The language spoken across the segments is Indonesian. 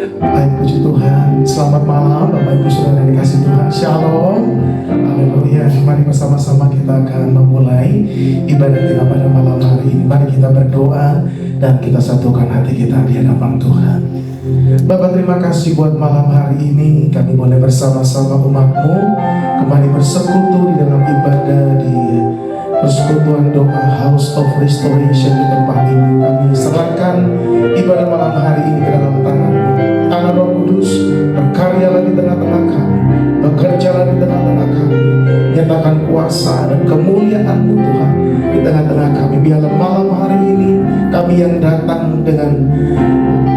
Baik, puji Tuhan. Selamat malam Bapak Ibu Saudara yang dikasih Tuhan. Shalom. Haleluya. Mari bersama-sama kita akan memulai ibadah kita pada malam hari ini. Mari kita berdoa dan kita satukan hati kita di hadapan Tuhan. Bapak, terima kasih buat malam hari ini. Kami boleh bersama-sama umat-Mu kembali bersekutu di dalam ibadah di persekutuan doa House of Restoration di tempat ini. Kami serahkan ibadah malam hari ini ke dalam tangan-Mu. Allah Roh Kudus, berkaryalah di tengah-tengah kami, bekerjalah di tengah-tengah kami, nyatakan kuasa dan kemuliaan-Mu Tuhan di tengah-tengah kami. Biarlah malam hari ini kami yang datang dengan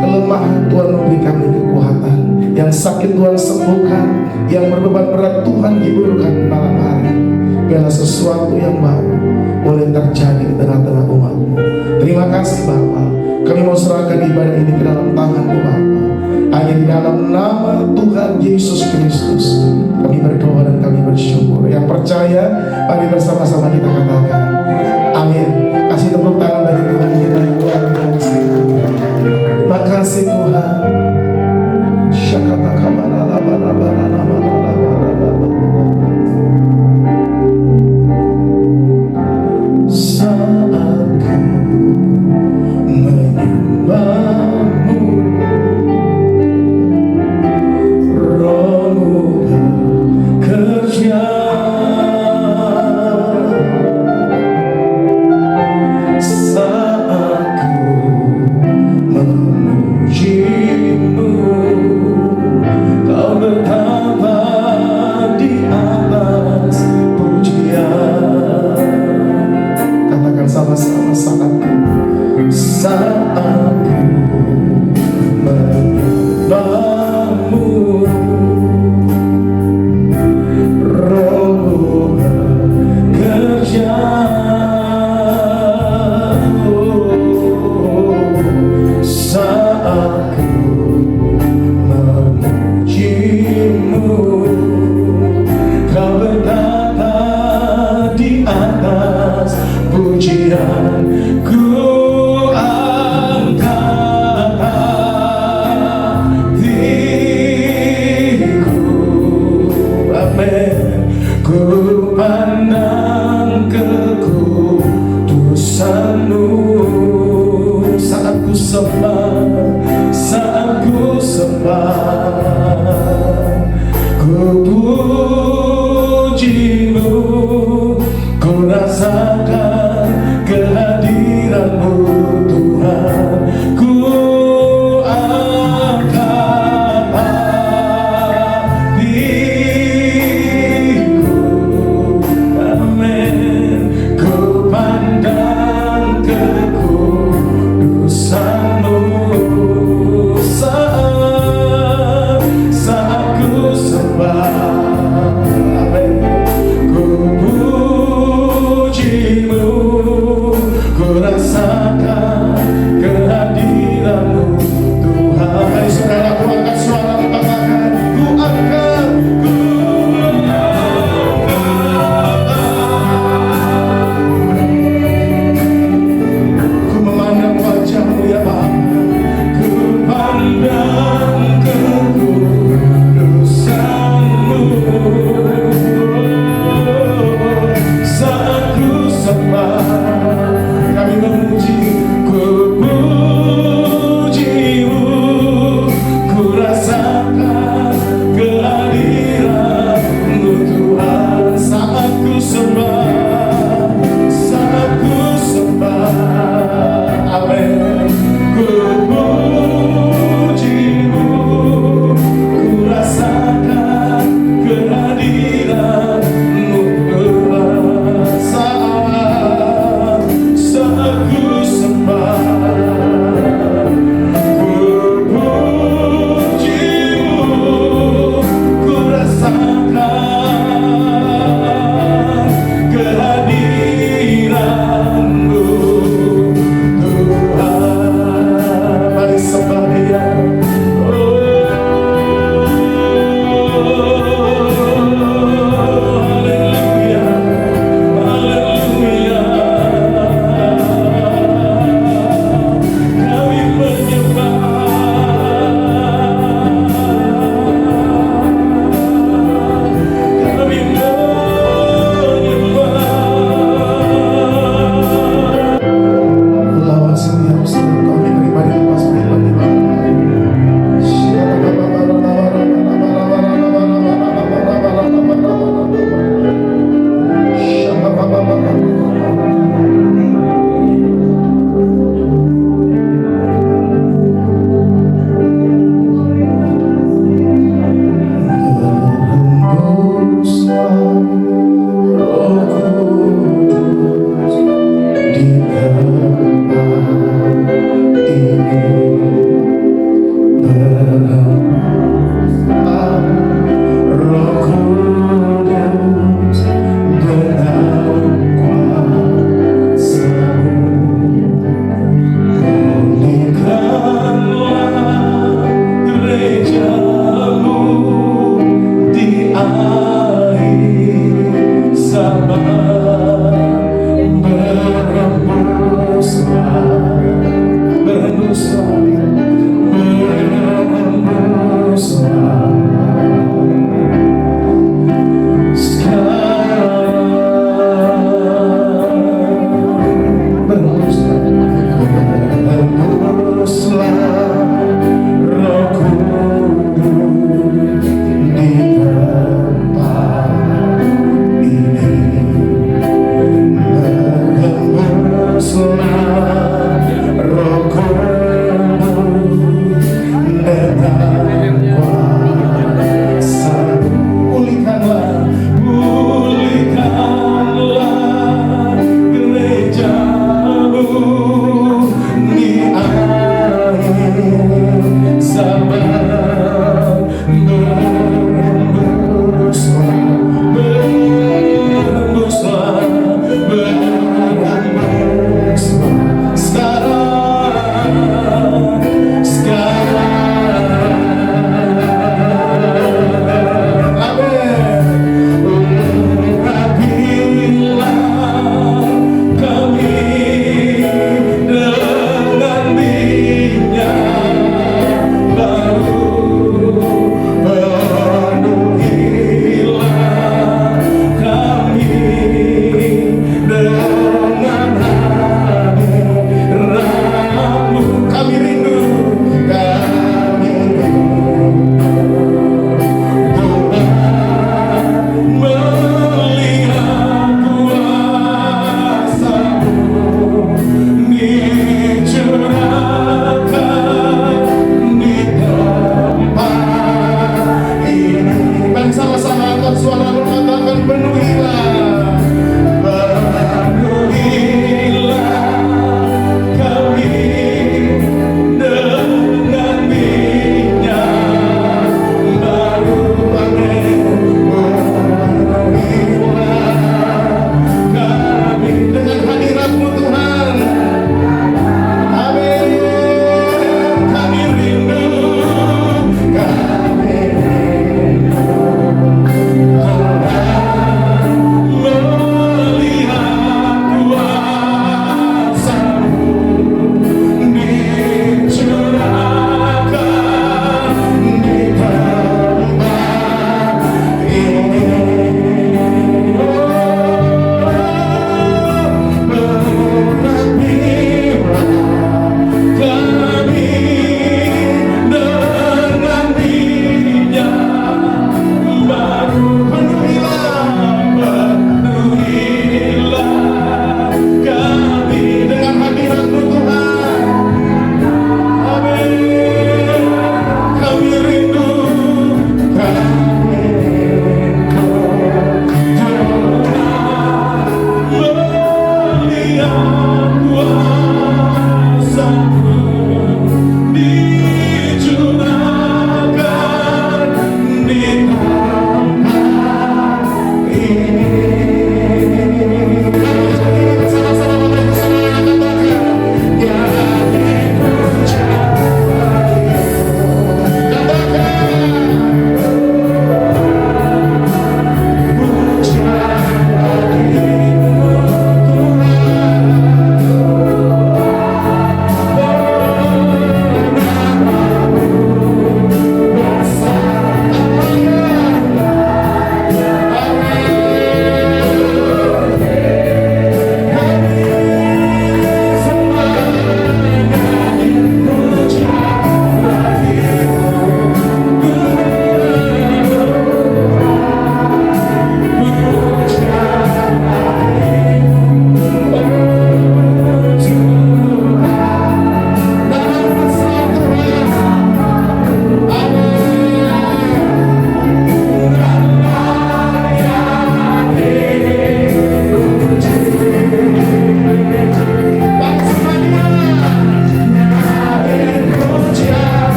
kelemahan, Tuhan memberi kami kekuatan. Yang sakit Tuhan sembuhkan, yang berbeban berat Tuhan hiburkan malam hari. Biarlah sesuatu yang baru boleh terjadi di tengah-tengah umat-Mu. Terima kasih Bapa. Kami mau serahkan ibadah ini ke dalam tangan-Mu Bapa. Hanya di dalam nama Tuhan Yesus Kristus kami berdoa dan kami bersyukur. Yang percaya, mari bersama-sama kita katakan amin. Kasih tepuk tangan bagi Tuhan kita yang luar biasa. Terima kasih Tuhan. Ku pandang kekudusan-Mu.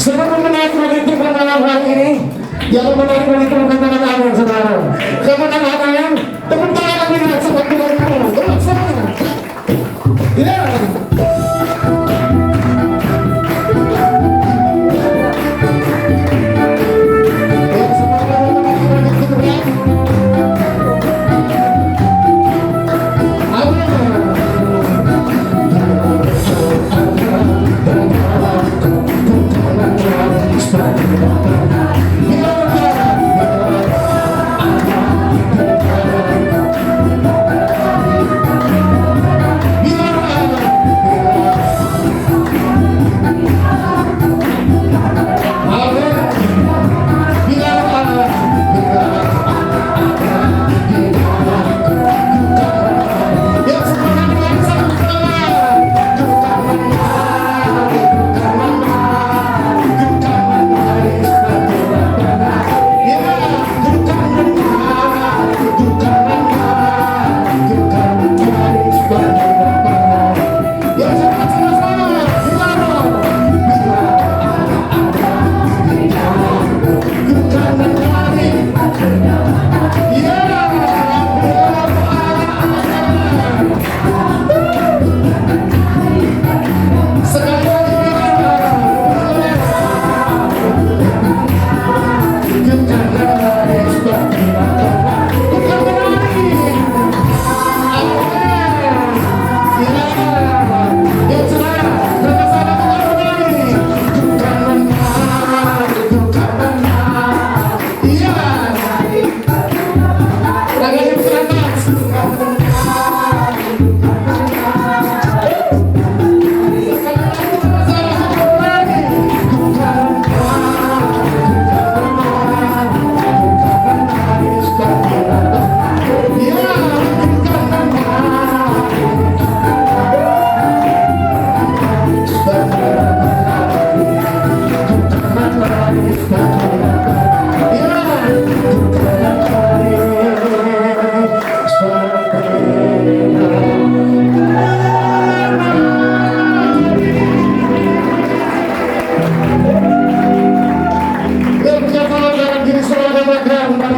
Saudara menarik begitu malam hari ini. Jangan menarik begitu tangan tangan saudara. Kemenangan tepuk tangan kami dengan seperti itu. Ya.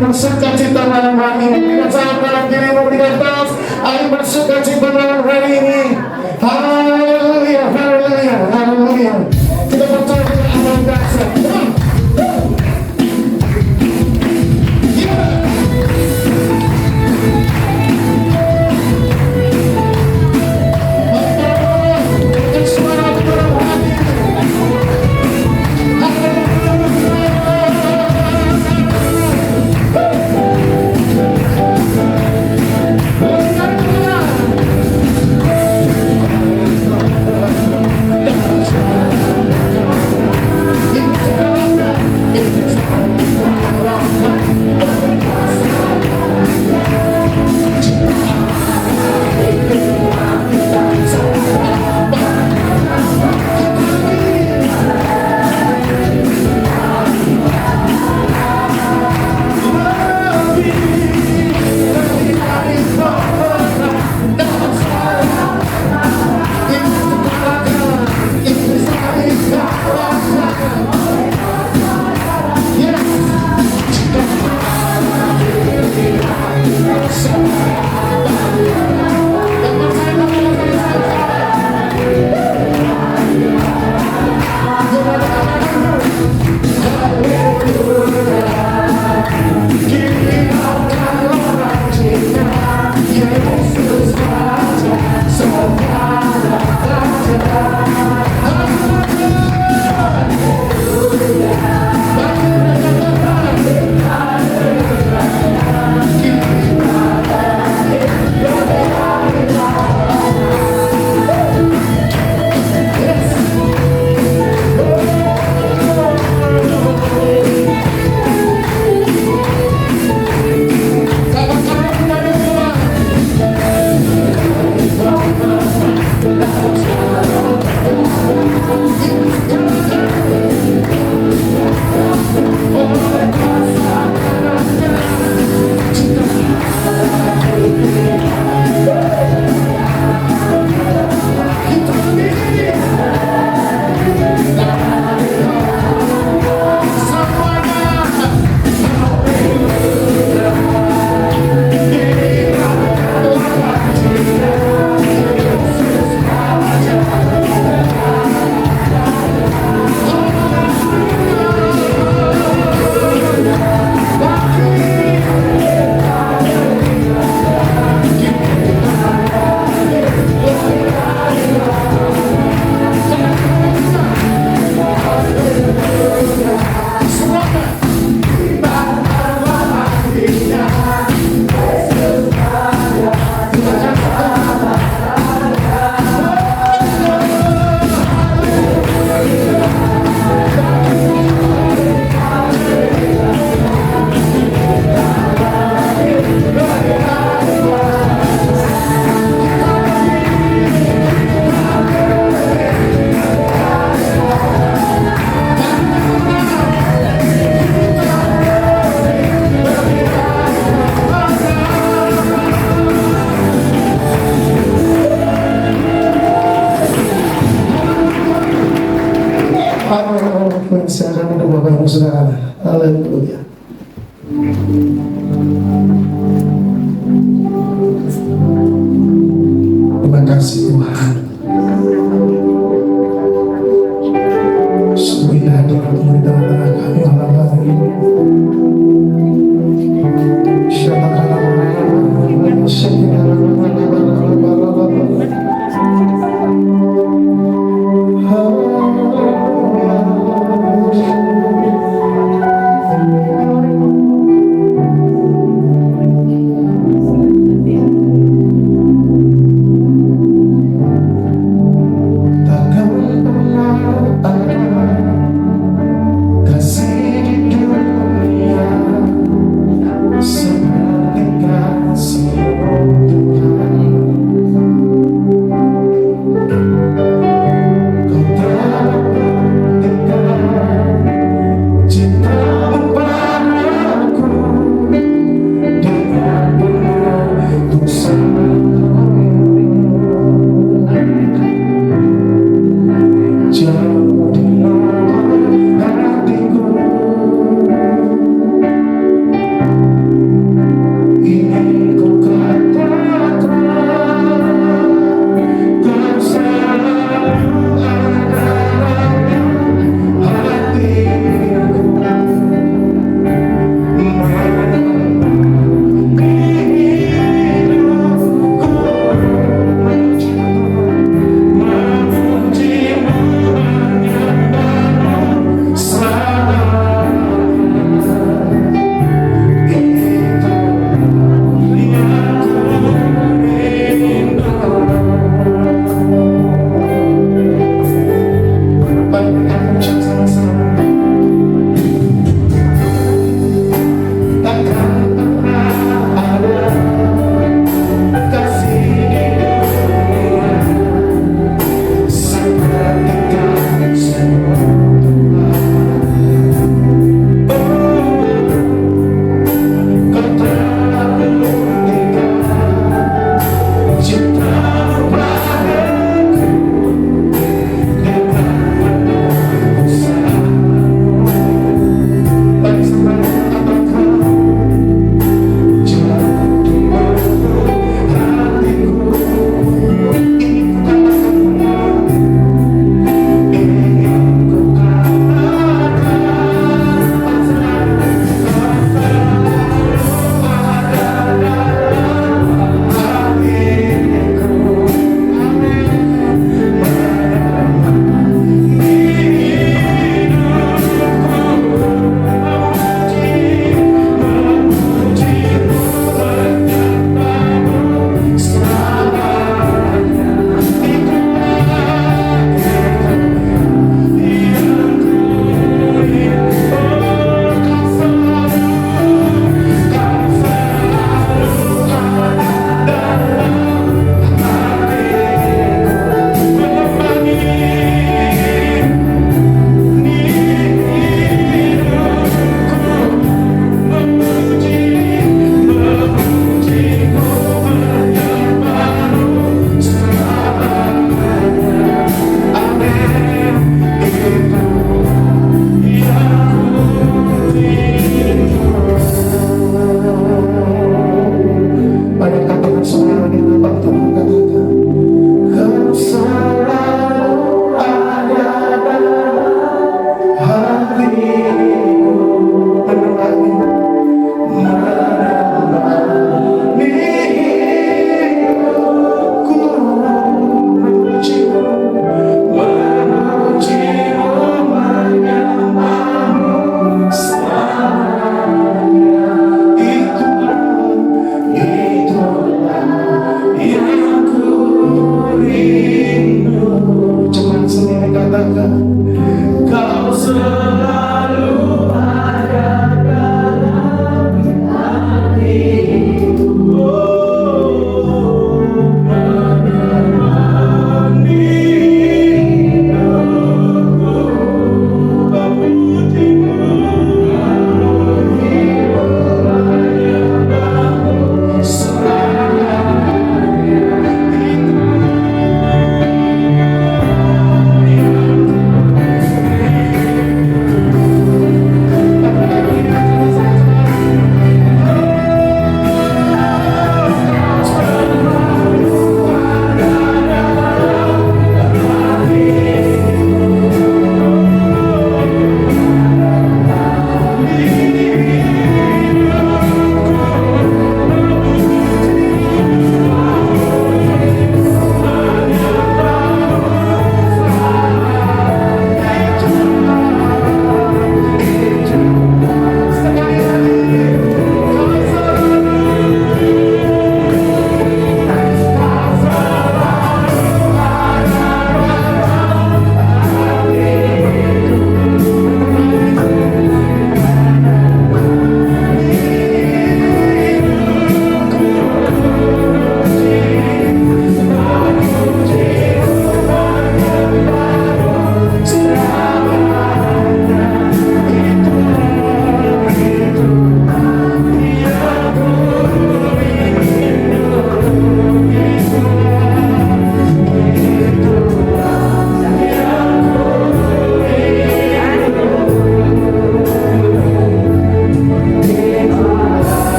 Bersukacita malam hari ini. Saat malam kini memberikan tos. Ayo bersukacita malam hari ini. Haleluya, haleluya, haleluya. Kita percaya dengan amal dasar. Kita Silakan untuk Bapak Ibu Saudara. Haleluya. Terima kasih Tuhan. Sungguh indah hadirat-Mu di tengah-tengah kami malam hari ini.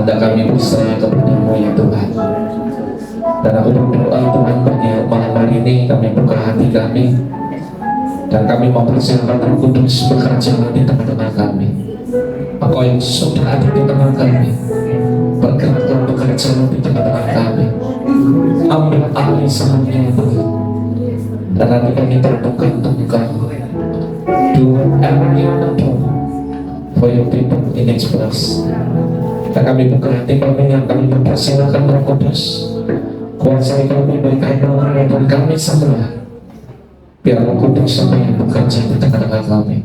tanda kami berserah kepada-Mu ya Tuhan. Dan aku berdoa Tuhan bagi malam hari ini kami buka hati kami, dan kami mempersilakan Roh Kudus bekerja di tengah-tengah kami. Engkau yang sudah ada di tengah kami, bergeraklah bekerja di tengah-tengah kami. Ambil alih semuanya Tuhan, dan hati kami terbuka untuk Engkau. Do everything you can do for your people in Express. Dan kami buka hati kami, yang kami mempersilakan Roh Kudus kuasai kami, baik kanan maupun kami semua. Biar Roh Kudus yang bekerja di tengah-tengah kami.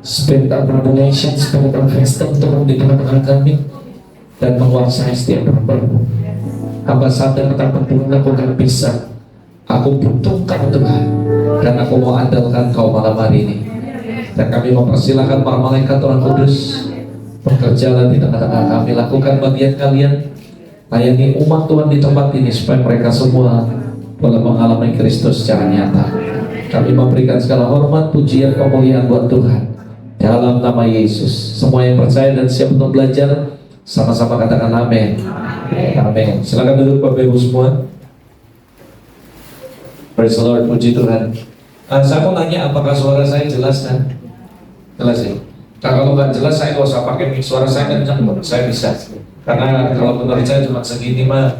Spirit of revelation, spirit of wisdom turun di tengah-tengah kami dan menguasai setiap hamba-Mu. Hamba sadar tanpa Tuhan aku gak bisa. Aku butuh Kau Tuhan, dan aku mau andalkan Kau malam hari ini. Dan kami mempersilahkan para malaikat Tuhan Kudus bekerjalah di tengah-tengah kami. Lakukan bagian kalian, layani umat Tuhan di tempat ini supaya mereka semua boleh mengalami Kristus secara nyata. Kami memberikan segala hormat, pujian, kemuliaan buat Tuhan dalam nama Yesus. Semua yang percaya dan siap untuk belajar sama-sama katakan amin. Amin. Silakan duduk Bapak Ibu semua. Praise the Lord, puji Tuhan. Saya mau nanya, apakah suara saya jelas kan? Jelas ya? Nah, kalau nggak jelas saya nggak usah pakai mic, suara saya kencang, saya bisa. Karena kalau menurut saya cuma segini mah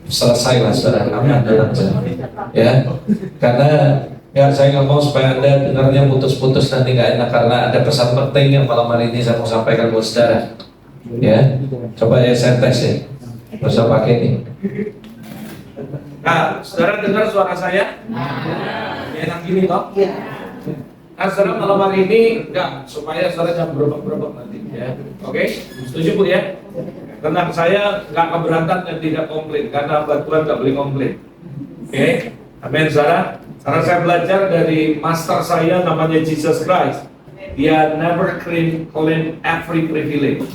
selesai lah saudara, aman aja. Ya, karena ya saya nggak mau supaya Anda dengarnya putus-putus nanti nggak enak, karena ada pesan penting yang malam hari ini saya mau sampaikan buat saudara. Ya, coba ya saya tes ya, nggak usah pakai ini. Nah, saudara dengar suara saya? Enak gini toh? Nah, saudara malam hari ini enggak, supaya saudara jangan berobak-berobak nanti ya. Oke? Setuju Bu ya? Tenang, saya nggak keberatan dan tidak komplain, karena hamba Tuhan nggak boleh komplain. Oke? Amin saudara. Karena saya belajar dari master saya namanya Jesus Christ. Dia never claim every privilege.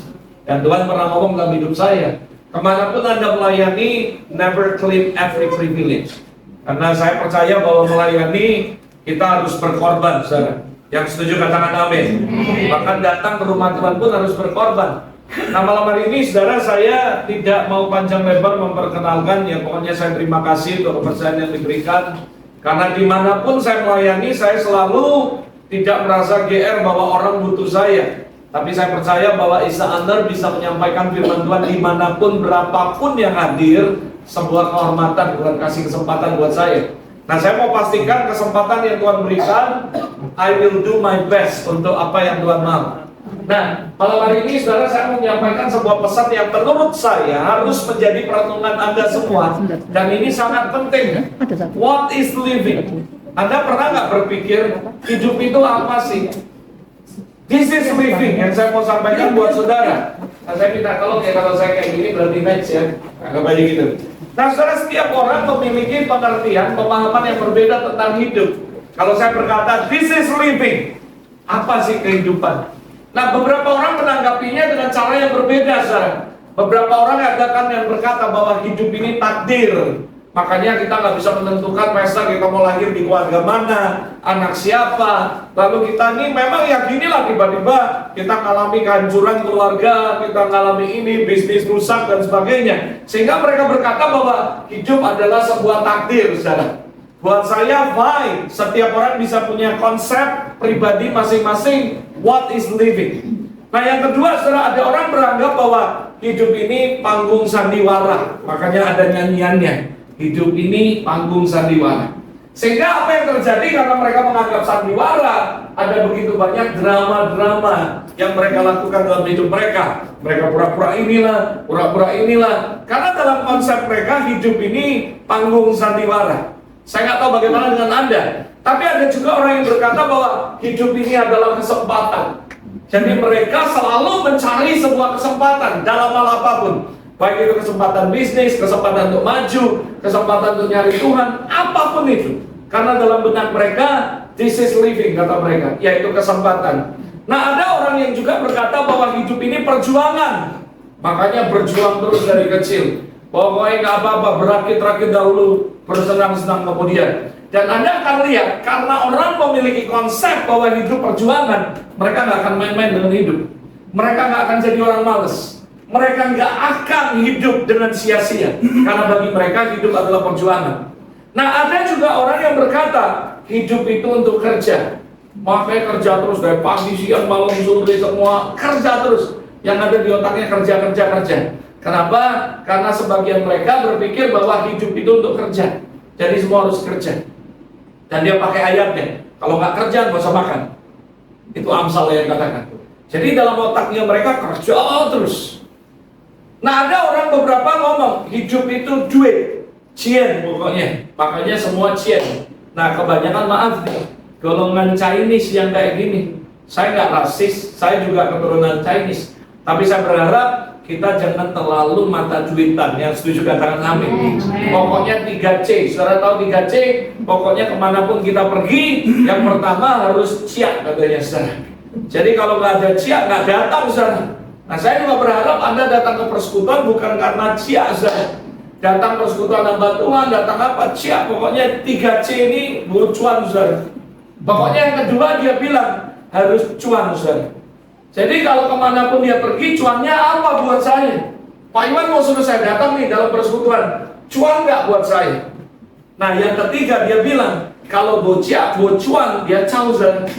Dan Tuhan pernah ngomong dalam hidup saya, kemanapun Anda melayani, never claim every privilege. Karena saya percaya bahwa melayani kita harus berkorban, saudara. Yang setuju katakan amin. Bahkan datang ke rumah Tuhan pun harus berkorban. Nah, malam hari ini, saudara, saya tidak mau panjang lebar memperkenalkan. Ya, pokoknya saya terima kasih untuk kepercayaan yang diberikan. Karena dimanapun saya melayani, saya selalu tidak merasa GR bahwa orang butuh saya. Tapi saya percaya bahwa Isa Anar bisa menyampaikan firman Tuhan dimanapun, berapapun yang hadir. Sebuah kehormatan, Tuhan kasih kesempatan buat saya. Nah, saya mau pastikan kesempatan yang Tuhan berikan, I will do my best untuk apa yang Tuhan mau. Nah, malam hari ini saudara, saya mau menyampaikan sebuah pesan yang menurut saya harus menjadi perenungan Anda semua. Dan ini sangat penting. What is living? Anda pernah nggak berpikir hidup itu apa sih? This is living yang saya mau sampaikan buat saudara. Nah, saya minta tolong ya, kalau saya kayak gini berarti match ya. Anggap aja gitu. Nah, saudara, setiap orang memiliki pengertian, pemahaman yang berbeda tentang hidup. Kalau saya berkata, this is living, apa sih kehidupan? Nah, beberapa orang menanggapinya dengan cara yang berbeda, saudara. Beberapa orang yang berkata bahwa hidup ini takdir. Makanya kita nggak bisa menentukan pesta kita mau lahir di keluarga mana, anak siapa. Lalu kita ini memang ya ginilah, tiba-tiba kita mengalami kehancuran keluarga, kita mengalami ini, bisnis rusak dan sebagainya. Sehingga mereka berkata bahwa hidup adalah sebuah takdir, saudara. Buat saya fine, setiap orang bisa punya konsep pribadi masing-masing what is living. Nah, yang kedua, saudara, ada orang beranggap bahwa hidup ini panggung sandiwara. Makanya ada nyanyiannya. Hidup ini panggung sandiwara. Sehingga apa yang terjadi karena mereka menganggap sandiwara, ada begitu banyak drama-drama yang mereka lakukan dalam hidup mereka. Mereka pura-pura inilah, pura-pura inilah. Karena dalam konsep mereka hidup ini panggung sandiwara. Saya nggak tahu bagaimana dengan Anda. Tapi ada juga orang yang berkata bahwa hidup ini adalah kesempatan. Jadi mereka selalu mencari sebuah kesempatan dalam hal apapun. Baik itu kesempatan bisnis, kesempatan untuk maju, kesempatan untuk nyari Tuhan, apapun itu. Karena dalam benak mereka, this is living, kata mereka, yaitu kesempatan. Nah, ada orang yang juga berkata bahwa hidup ini perjuangan. Makanya berjuang terus dari kecil. Pokoknya nggak apa-apa, berakit-rakit dahulu, bersenang-senang kemudian. Dan Anda akan lihat, karena orang memiliki konsep bahwa hidup perjuangan, mereka nggak akan main-main dengan hidup. Mereka nggak akan jadi orang malas. mereka nggak akan hidup dengan sia-sia. Karena bagi mereka hidup adalah perjuangan. Nah, ada juga orang yang berkata, hidup itu untuk kerja. Makanya kerja terus dari pagi, siang, malam, sore, semua kerja terus. Yang ada di otaknya kerja. Kenapa? Karena sebagian mereka berpikir bahwa hidup itu untuk kerja. Jadi semua harus kerja. Dan dia pakai ayatnya, kalau nggak kerja nggak usah makan. Itu Amsal yang katakan. Jadi dalam otaknya mereka kerja terus. Nah, ada orang beberapa ngomong hidup itu duit, cien pokoknya. Makanya semua cien. Nah, kebanyakan maaf nih, golongan Chinese yang kayak gini. Saya nggak rasis, saya juga keturunan Chinese. Tapi saya berharap kita jangan terlalu mata duitan. Yang setuju katakan amin. Pokoknya 3C. Saudara tahu 3C? Pokoknya kemanapun kita pergi, yang pertama harus ciak katanya saudara. Jadi kalau nggak ada ciak, nggak datang saudara. Nah, saya juga berharap Anda datang ke persekutuan bukan karena ciak saudara. Datang persekutuan hamba Tuhan, datang apa? Ciak. Pokoknya 3C ini cuan saudara. Pokoknya yang kedua dia bilang harus cuan saudara. Jadi kalau kemanapun dia pergi, cuannya apa buat saya? Pak Iwan mau suruh saya datang nih dalam persekutuan, cuan nggak buat saya? Nah, yang ketiga dia bilang, kalau bocah, cuan, dia causan.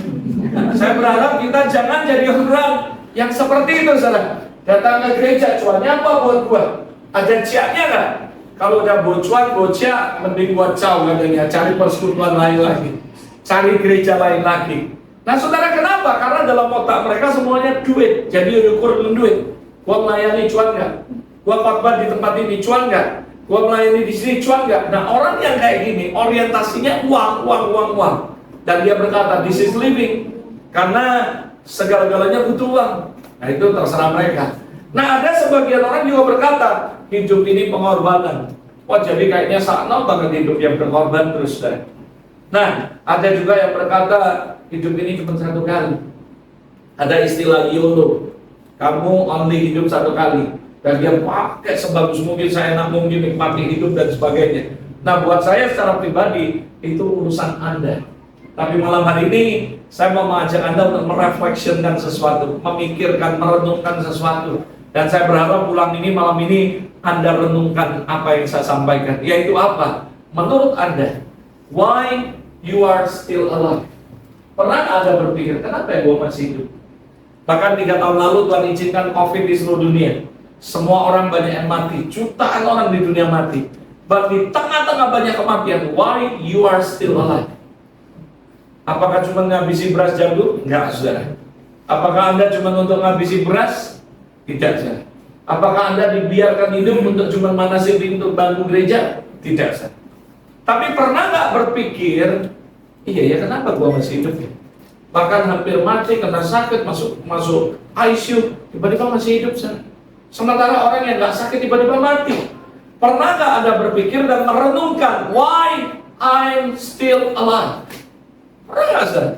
Saya berharap kita jangan jadi orang yang seperti itu, saudara. Datang ke gereja, cuannya apa buat gua? Ada ciaknya nggak? Kalau udah bocuan, bocah, mending buat caw katanya, cari persekutuan lain lagi, cari gereja lain lagi. Nah, saudara, kenapa? Karena dalam otak mereka semuanya duit. Jadi ukur duit. Gua melayani cuan nggak? Gua khotbah di tempat ini cuan nggak? Gua melayani di sini cuan nggak? Nah, orang yang kayak gini orientasinya uang. Dan dia berkata, this is living. Karena segala-galanya butuh uang. Nah, itu terserah mereka. Nah, ada sebagian orang juga berkata, hidup ini pengorbanan. Wah, jadi kayaknya sakno banget hidup yang berkorban terus deh. Nah, ada juga yang berkata, hidup ini cuma satu kali. Ada istilah YOLO. Kamu only hidup satu kali. Dan dia pakai sebagus mungkin, saya enak mungkin nikmati hidup dan sebagainya. Nah, buat saya secara pribadi, itu urusan Anda. Tapi malam hari ini, saya mau mengajak Anda untuk merefleksikan sesuatu, memikirkan, merenungkan sesuatu. Dan saya berharap malam ini, Anda renungkan apa yang saya sampaikan. Yaitu apa? Menurut Anda, why you are still alive? Pernah Anda berpikir, kenapa ya gue masih hidup? Bahkan 3 tahun lalu Tuhan izinkan COVID di seluruh dunia. Semua orang banyak yang mati, jutaan orang di dunia mati. Bahkan di tengah-tengah banyak kematian, why you are still alive? Apakah cuma ngabisi beras jagung? Enggak, saudara. Apakah Anda cuma untuk ngabisi beras? Tidak, saudara. Apakah Anda dibiarkan hidup untuk cuma manasin pintu bangku gereja? Tidak, saudara. Tapi pernah nggak berpikir, iya ya, kenapa gua masih hidup ya? Bahkan hampir mati, kena sakit, masuk ICU, tiba-tiba masih hidup, saudara. Sementara orang yang nggak sakit tiba-tiba mati. Pernah nggak Anda berpikir dan merenungkan, why I'm still alive? Pernah nggak, saudara?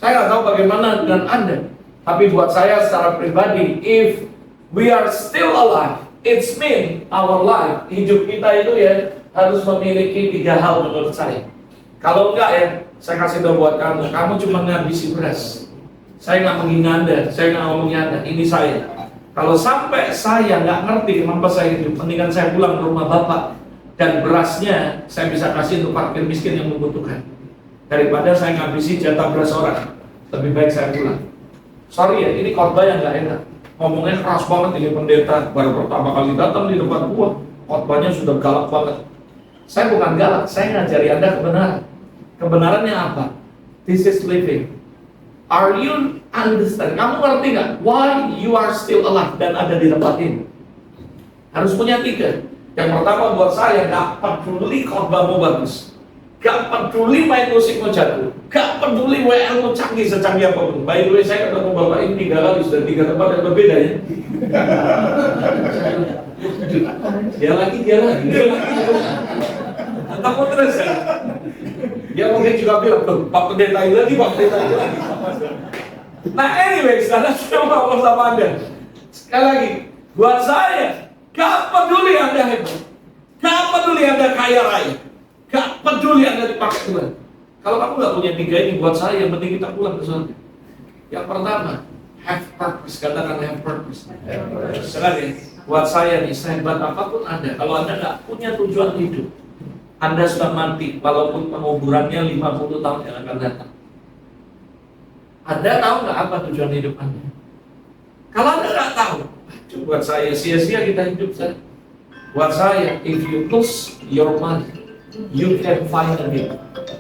Saya nggak tahu bagaimana dengan Anda, tapi buat saya secara pribadi, if we are still alive, it's mean our life, hidup kita itu ya harus memiliki 3 hal menurut saya. Kalau enggak ya, saya kasih tahu buat kamu cuma ngabisi beras. Saya nggak menghina Anda, saya nggak ngomongin Anda, ini saya. Kalau sampai saya nggak ngerti kenapa saya hidup, mendingan saya pulang ke rumah Bapak dan berasnya saya bisa kasih untuk fakir miskin yang membutuhkan. Daripada saya ngabisi jatah beras orang, lebih baik saya pulang. Sorry ya, ini khotbah yang nggak enak. Ngomongnya keras banget ini pendeta, baru pertama kali datang di depan gua, khotbahnya sudah galak banget. Saya bukan galak, saya ngajari Anda kebenaran. Kebenarannya apa? This is living. Are you understand? Kamu ngerti nggak? Why you are still alive dan ada di tempat ini? Harus punya 3. Yang pertama buat saya, nggak peduli khotbahmu bagus, gak peduli main musikmu jatuh, gak peduli WL-mu canggih secanggih apapun. By the way, saya ketemu Bapak ini 3 kali, sudah 3 tempat yang berbeda ya. Dia lagi. Takut terus ya. Dia mungkin juga bilang, tuh, Pak Pendeta ini lagi. Nah anyway, sekarang saya mau ngomong sama Anda. Sekali lagi, buat saya, gak peduli Anda hebat, gak peduli Anda kaya raya, gak peduli Anda dipakai Tuhan. Kalau kamu gak punya 3 ini, buat saya yang penting kita pulang ke sana. Yang pertama, Have purpose, katakan have purpose. Sekali, buat saya nih, sehebat apapun Anda, kalau Anda nggak punya tujuan hidup, Anda sudah mati, walaupun penguburannya 50 tahun yang akan datang. Anda tahu nggak apa tujuan hidup Anda? Kalau Anda nggak tahu, buat saya sia-sia kita hidup saya. Buat saya, if you lose your money, you can find again.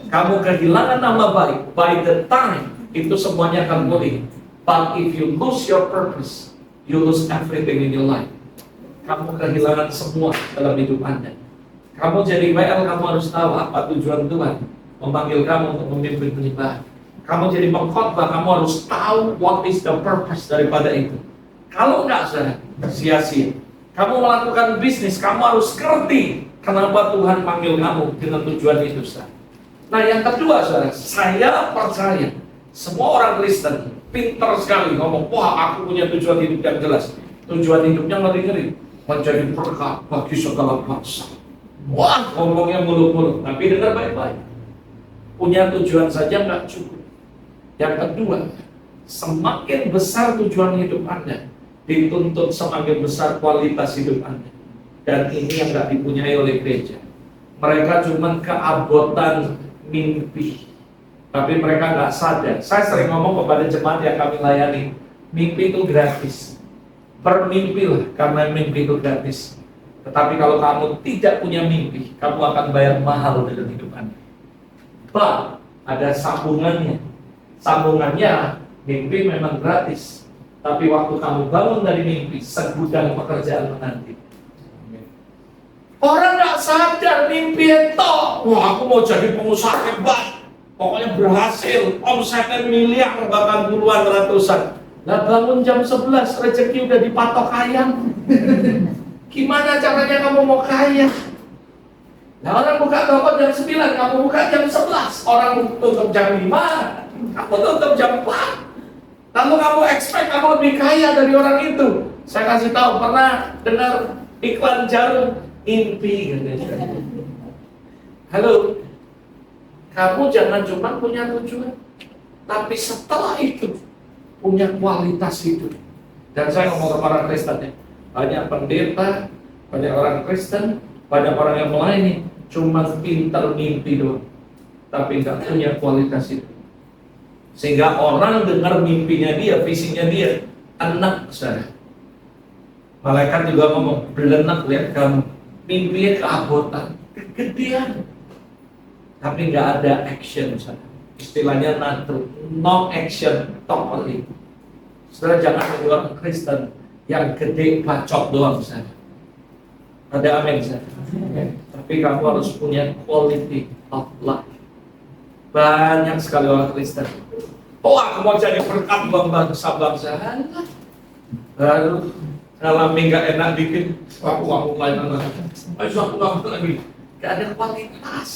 Kamu kehilangan nama baik, by the time itu semuanya akan pulih. But if you lose your purpose, you lose everything in your life. Kamu kehilangan semua dalam hidup Anda. Kamu jadi WL, kamu harus tahu apa tujuan Tuhan memanggil kamu untuk memimpin penyembahan. Kamu jadi pengkhotbah, kamu harus tahu what is the purpose daripada itu. Kalau enggak, saudara, sia-sia. Kamu melakukan bisnis, kamu harus ngerti kenapa Tuhan panggil kamu dengan tujuan itu, saudara. Nah, yang kedua, saudara, saya percaya semua orang Kristen pintar sekali ngomong, wah, aku punya tujuan hidup yang jelas. Tujuan hidupnya ngeri-ngeri, menjadi berkat bagi segala bangsa. Wah, ngomongnya muluk-muluk, tapi dengar baik-baik. Punya tujuan saja nggak cukup. Yang kedua, semakin besar tujuan hidup Anda, dituntut semakin besar kualitas hidup Anda. Dan ini yang nggak dipunyai oleh gereja. Mereka cuma keabotan mimpi, tapi mereka nggak sadar. Saya sering ngomong kepada jemaat yang kami layani, mimpi itu gratis. Bermimpilah karena mimpi itu gratis. Tetapi kalau kamu tidak punya mimpi, kamu akan bayar mahal dalam hidup Anda. Bah, ada sambungannya. Sambungannya, mimpi memang gratis. Tapi waktu kamu bangun dari mimpi, segudang pekerjaan menanti. Orang nggak sadar mimpi itu. Wah, aku mau jadi pengusaha hebat. Pokoknya berhasil, omsetnya miliar, bahkan puluhan ratusan. Lah bangun jam 11, rezeki udah dipatok ayam. Gimana caranya kamu mau kaya? Nah, orang buka toko jam 9, kamu buka jam 11. Orang tutup jam 5, kamu tutup jam 4. Lalu kamu expect kamu lebih kaya dari orang itu. Saya kasih tahu, pernah dengar iklan jarum impi gitu. Halo, kamu jangan cuma punya tujuan, tapi setelah itu punya kualitas hidup. Dan saya ngomong ke orang Kristen ya, banyak pendeta, banyak orang Kristen, banyak orang yang melayani, cuma pintar mimpi doang, tapi nggak punya kualitas hidup. Sehingga orang dengar mimpinya dia, visinya dia, enak saudara. Malaikat juga ngomong, belenak lihat kamu, mimpinya keabotan, kegedean, tapi nggak ada action saudara. Istilahnya no action, totally. Saudara jangan jadi orang Kristen yang gede bacot doang saudara. Ada amin saudara. Tapi kamu harus punya quality of life. Banyak sekali orang Kristen. Oh, aku mau jadi berkat bangsa-bangsa. Baru ngalami nggak enak dikit, aku mulai nangis. Aku lagi. Gak ada kualitas.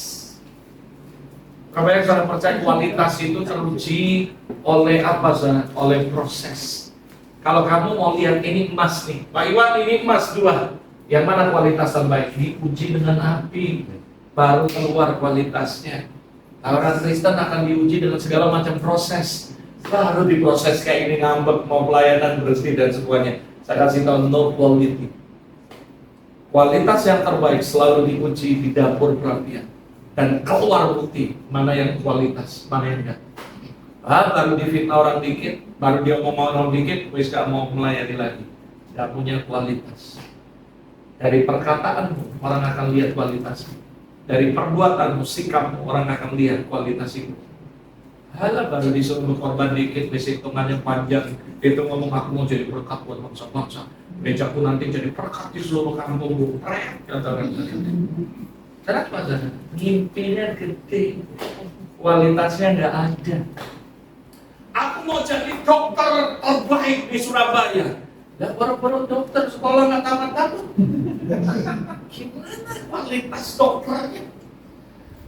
Kamu saya percaya kualitas itu teruji oleh apa sih? Oleh proses. Kalau kamu mau lihat ini emas nih, Pak Iwan ini emas 2. Yang mana kualitas terbaik? Diuji dengan api, baru keluar kualitasnya. Orang Kristen akan diuji dengan segala macam proses, baru diproses kayak ini ngambek, mau pelayanan berhenti dan semuanya. Saya kasih tahu no quality. Kualitas yang terbaik selalu diuji di dapur perapian dan keluar bukti mana yang kualitas, mana yang enggak. Baru difitnah orang dikit, baru dia ngomong orang dikit, wis gak mau melayani lagi, gak punya kualitas. Dari perkataanmu orang akan lihat kualitasmu. Dari perbuatanmu, sikapmu, orang akan lihat kualitas itu. Halah baru disuruh berkorban dikit, hitungannya panjang. Itu ngomong aku mau jadi berkat buat bangsa-bangsa. Mejaku nanti jadi berkat di seluruh kampung. Kenapa? Mimpinya gede, kualitasnya nggak ada. Aku mau jadi dokter terbaik di Surabaya. Lah baru-baru dokter sekolah nggak tamat-tamat. Gimana kualitas dokternya?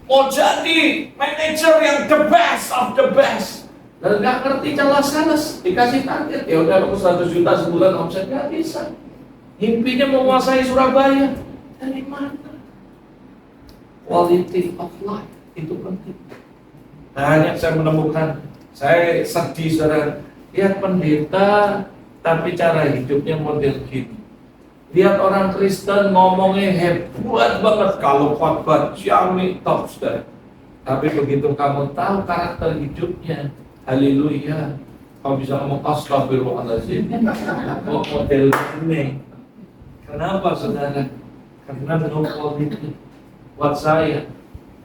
Mau jadi manajer yang the best of the best. Dan nggak ngerti cara sales, dikasih target. Ya udah aku 100 juta sebulan omset, nggak bisa. Mimpinya menguasai Surabaya. Dari mana? Quality of life itu penting. Banyak saya menemukan, saya sedih saudara. Lihat pendeta, tapi cara hidupnya model gini. Lihat orang Kristen ngomongnya hebat banget, kalau khotbah jamin top sudah. Tapi begitu kamu tahu karakter hidupnya, haleluya, kamu bisa ngomong astagfirullahaladzim. Oh, model ini. Kenapa saudara? Karena no quality. Buat saya,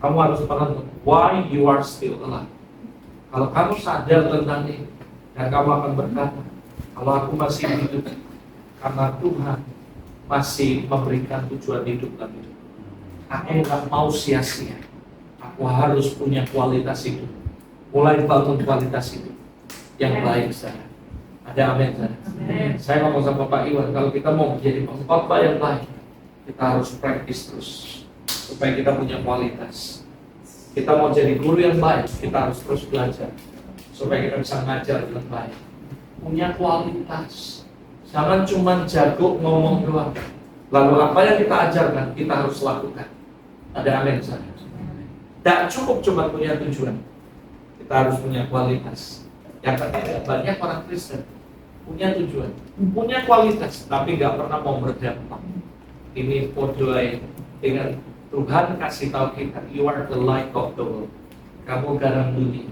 kamu harus paham why you are still alive. Kalau kamu sadar tentang ini, dan kamu akan berkata, kalau aku masih hidup, karena Tuhan masih memberikan tujuan hidup dalam hidup. Aku nggak mau sia-sia. Aku harus punya kualitas hidup. Mulai bangun kualitas hidup yang baik saya. Ada amin saya. Saya ngomong sama Pak Iwan, kalau kita mau menjadi pengkhotbah yang baik, kita harus praktis terus supaya kita punya kualitas. Kita mau jadi guru yang baik, kita harus terus belajar supaya kita bisa ngajar dengan baik. Punya kualitas. Jangan cuma jago ngomong doang. Lalu apa yang kita ajarkan, kita harus lakukan. Ada amin saya. Tidak cukup cuma punya tujuan. Kita harus punya kualitas. Yang ketiga, banyak orang Kristen punya tujuan, punya kualitas, tapi nggak pernah mau berdampak. Ini podoi dengan Tuhan kasih tahu kita, you are the light of the world. Kamu garam dunia.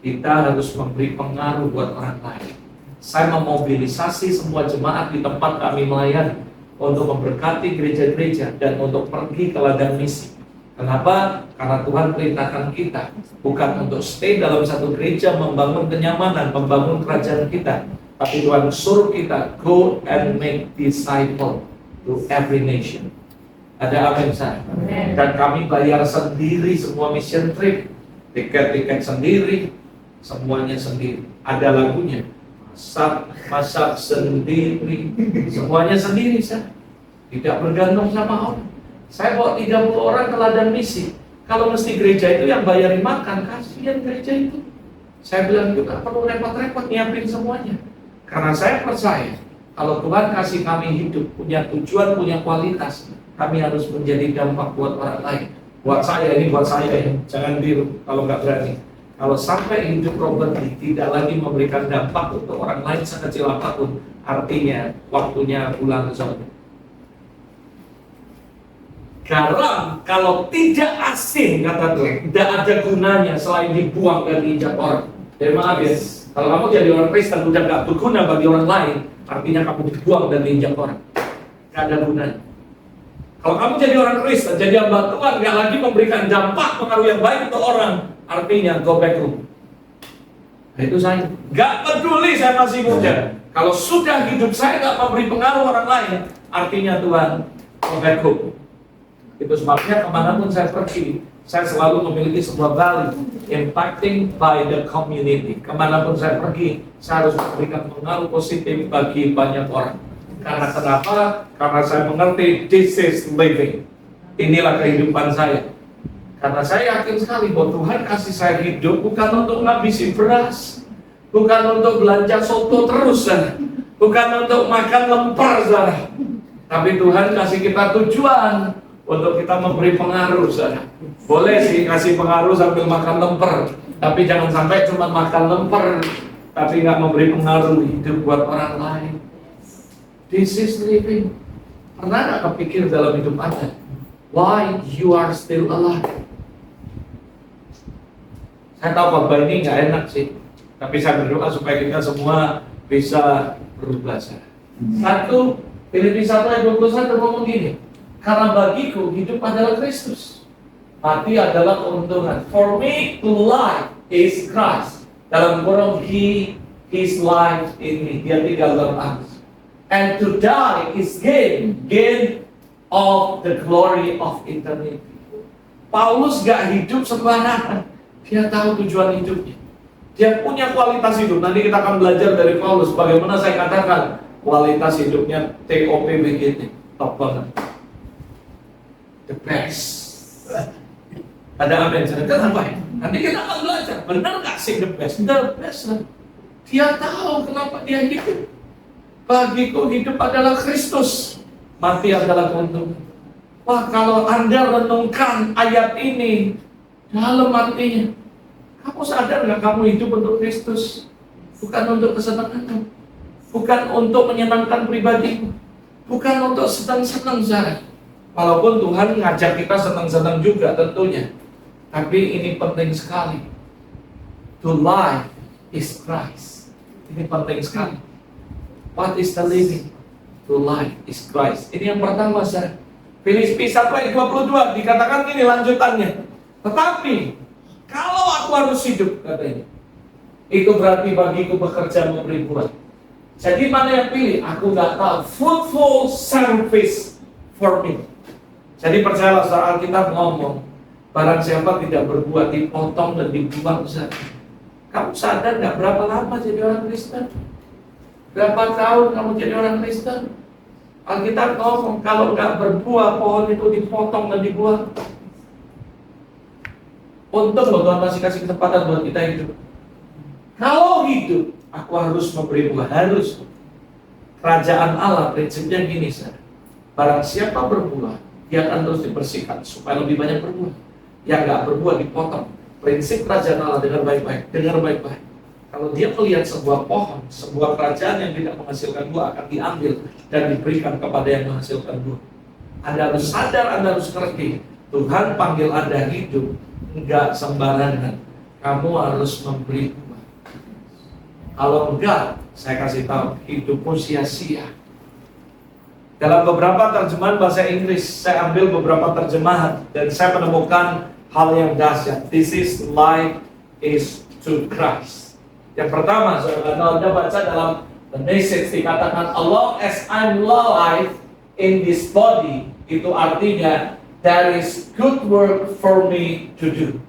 Kita harus memberi pengaruh buat orang lain. Saya memobilisasi semua jemaat di tempat kami melayani untuk memberkati gereja-gereja dan untuk pergi ke ladang misi. Kenapa? Karena Tuhan perintahkan kita bukan untuk stay dalam satu gereja membangun kenyamanan, membangun kerajaan kita, tapi Tuhan suruh kita go and make disciple to every nation. Ada amin saya. Dan kami bayar sendiri semua mission trip, tiket-tiket sendiri, semuanya sendiri. Ada lagunya, masak sendiri, semuanya sendiri saya. Tidak bergantung sama orang. Saya bawa 30 orang ke ladang misi. Kalau mesti gereja itu yang bayarin makan, kasihan gereja itu. Saya bilang juga perlu repot-repot nyiapin semuanya. Karena saya percaya kalau Tuhan kasih kami hidup, punya tujuan, punya kualitas, kami harus menjadi dampak buat orang lain. Buat saya ini, buat saya ya. Jangan biru kalau nggak berani. Kalau sampai hidup Robert tidak lagi memberikan dampak untuk orang lain sekecil apapun, artinya waktunya pulang ke surga. Garam kalau tidak asin, kata Tuhan, tidak ada gunanya selain dibuang dan diinjak orang. Jadi maaf ya, kalau kamu jadi orang Kristen udah nggak berguna bagi orang lain, artinya kamu dibuang dan diinjak orang. Nggak ada gunanya. Kalau kamu jadi orang Kristen, jadi hamba Tuhan, nggak lagi memberikan dampak pengaruh yang baik untuk orang, artinya go back home. Nah, itu saya. Nggak peduli saya masih muda. Kalau sudah hidup saya nggak memberi pengaruh orang lain, artinya Tuhan go back home. Itu sebabnya kemanapun saya pergi, saya selalu memiliki sebuah value, impacting by the community. Kemanapun saya pergi, saya harus memberikan pengaruh positif bagi banyak orang. Karena kenapa? Karena saya mengerti this is living. Inilah kehidupan saya. Karena saya yakin sekali bahwa Tuhan kasih saya hidup bukan untuk ngabisin beras, bukan untuk belanja soto terus, bukan untuk makan lemper, tapi Tuhan kasih kita tujuan untuk kita memberi pengaruh, saudara. Boleh sih kasih pengaruh sambil makan lemper, tapi jangan sampai cuma makan lemper, tapi nggak memberi pengaruh hidup buat orang lain. This is living. Pernah nggak kepikir dalam hidup Anda, why you are still alive? Saya tahu khotbah ini nggak enak sih, tapi saya berdoa supaya kita semua bisa berubah. Satu, Filipi 1 ayat 21 ngomong gini, karena bagiku hidup adalah Kristus, mati adalah keuntungan. For me to life is Christ. Dalam kurung his life in me. Dia tinggal dalam aku. And to die is gain of the glory of eternity. Paulus gak hidup sembarangan. Dia tahu tujuan hidupnya. Dia punya kualitas hidup. Nanti kita akan belajar dari Paulus bagaimana saya katakan kualitas hidupnya TOP begini, top banget. The best. Ada amin. Kenapa? Nanti kita akan belajar. Benar nggak sih the best? The best. Dia tahu kenapa dia hidup. Bagiku hidup adalah Kristus, mati adalah keuntungan. Wah, kalau Anda renungkan ayat ini dalam artinya, kamu sadar nggak kamu hidup untuk Kristus? bukan untuk kesenanganmu, bukan untuk menyenangkan pribadimu, bukan untuk senang-senang saudara. Walaupun Tuhan ngajak kita senang-senang juga tentunya, tapi ini penting sekali. To life is Christ. Ini penting sekali. What is the living? To life is Christ. Ini yang pertama saudara. Filipi 1 ayat 22 dikatakan ini lanjutannya. Tetapi kalau aku harus hidup, katanya, itu berarti bagiku bekerja memberi buah. Jadi mana yang pilih? Aku nggak tahu. Fruitful service for me. Jadi percayalah saat kita ngomong, barang siapa tidak berbuat dipotong dan dibuang saja. Kamu sadar nggak berapa lama jadi orang Kristen? Berapa tahun kamu jadi orang Kristen? Alkitab ngomong kalau nggak berbuah pohon itu dipotong dan dibuang. Untung loh Tuhan masih kasih kesempatan buat kita hidup. Kalau hidup, aku harus memberi buah, harus. Kerajaan Allah prinsipnya gini, saudara. Barang siapa berbuah, dia akan terus dibersihkan supaya lebih banyak berbuah. Yang nggak berbuah dipotong. Prinsip kerajaan Allah, dengar baik-baik, dengar baik-baik. Kalau dia melihat sebuah pohon, sebuah kerajaan yang tidak menghasilkan buah akan diambil dan diberikan kepada yang menghasilkan buah. Anda harus sadar, Anda harus ngerti. Tuhan panggil Anda hidup, enggak sembarangan. Kamu harus memberi buah. Kalau enggak, saya kasih tahu, hidupmu sia-sia. Dalam beberapa terjemahan bahasa Inggris, saya ambil beberapa terjemahan dan saya menemukan hal yang dahsyat. This is life is to Christ. Yang pertama, kalau Anda baca dalam The Message dikatakan, as long as I'm alive in this body, itu artinya there is good work for me to do.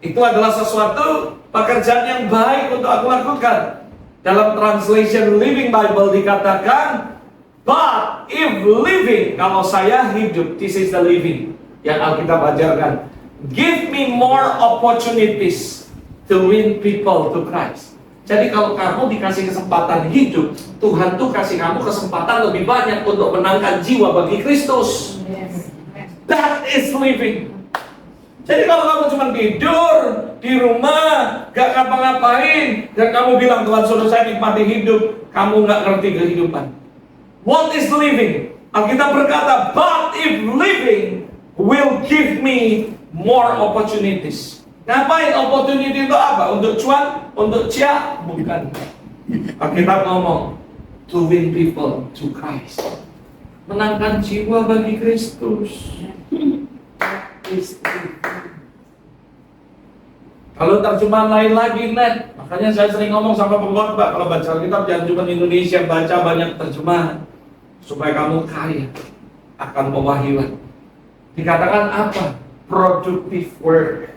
Itu adalah sesuatu pekerjaan yang baik untuk aku lakukan. Dalam translation Living Bible dikatakan, but if living, kalau saya hidup, this is the living yang Alkitab ajarkan. Give me more opportunities to win people to Christ. Jadi kalau kamu dikasih kesempatan hidup, Tuhan tuh kasih kamu kesempatan lebih banyak untuk menangkan jiwa bagi Kristus. That is living. Jadi kalau kamu cuma tidur di rumah, gak ngapa-ngapain, dan kamu bilang Tuhan suruh saya nikmati hidup, kamu gak ngerti kehidupan. What is living? Alkitab berkata, but if living will give me more opportunities. Ngapain opportunity itu apa? Untuk cuan? Untuk cia? Bukan. Alkitab ngomong, to win people to Christ. Menangkan jiwa bagi Kristus. Kalau terjemahan lain lagi, net. Makanya saya sering ngomong sama pengkhotbah, kalau baca Alkitab jangan cuma Indonesia, baca banyak terjemahan supaya kamu kaya akan pewahyuan. Dikatakan apa? Productive work.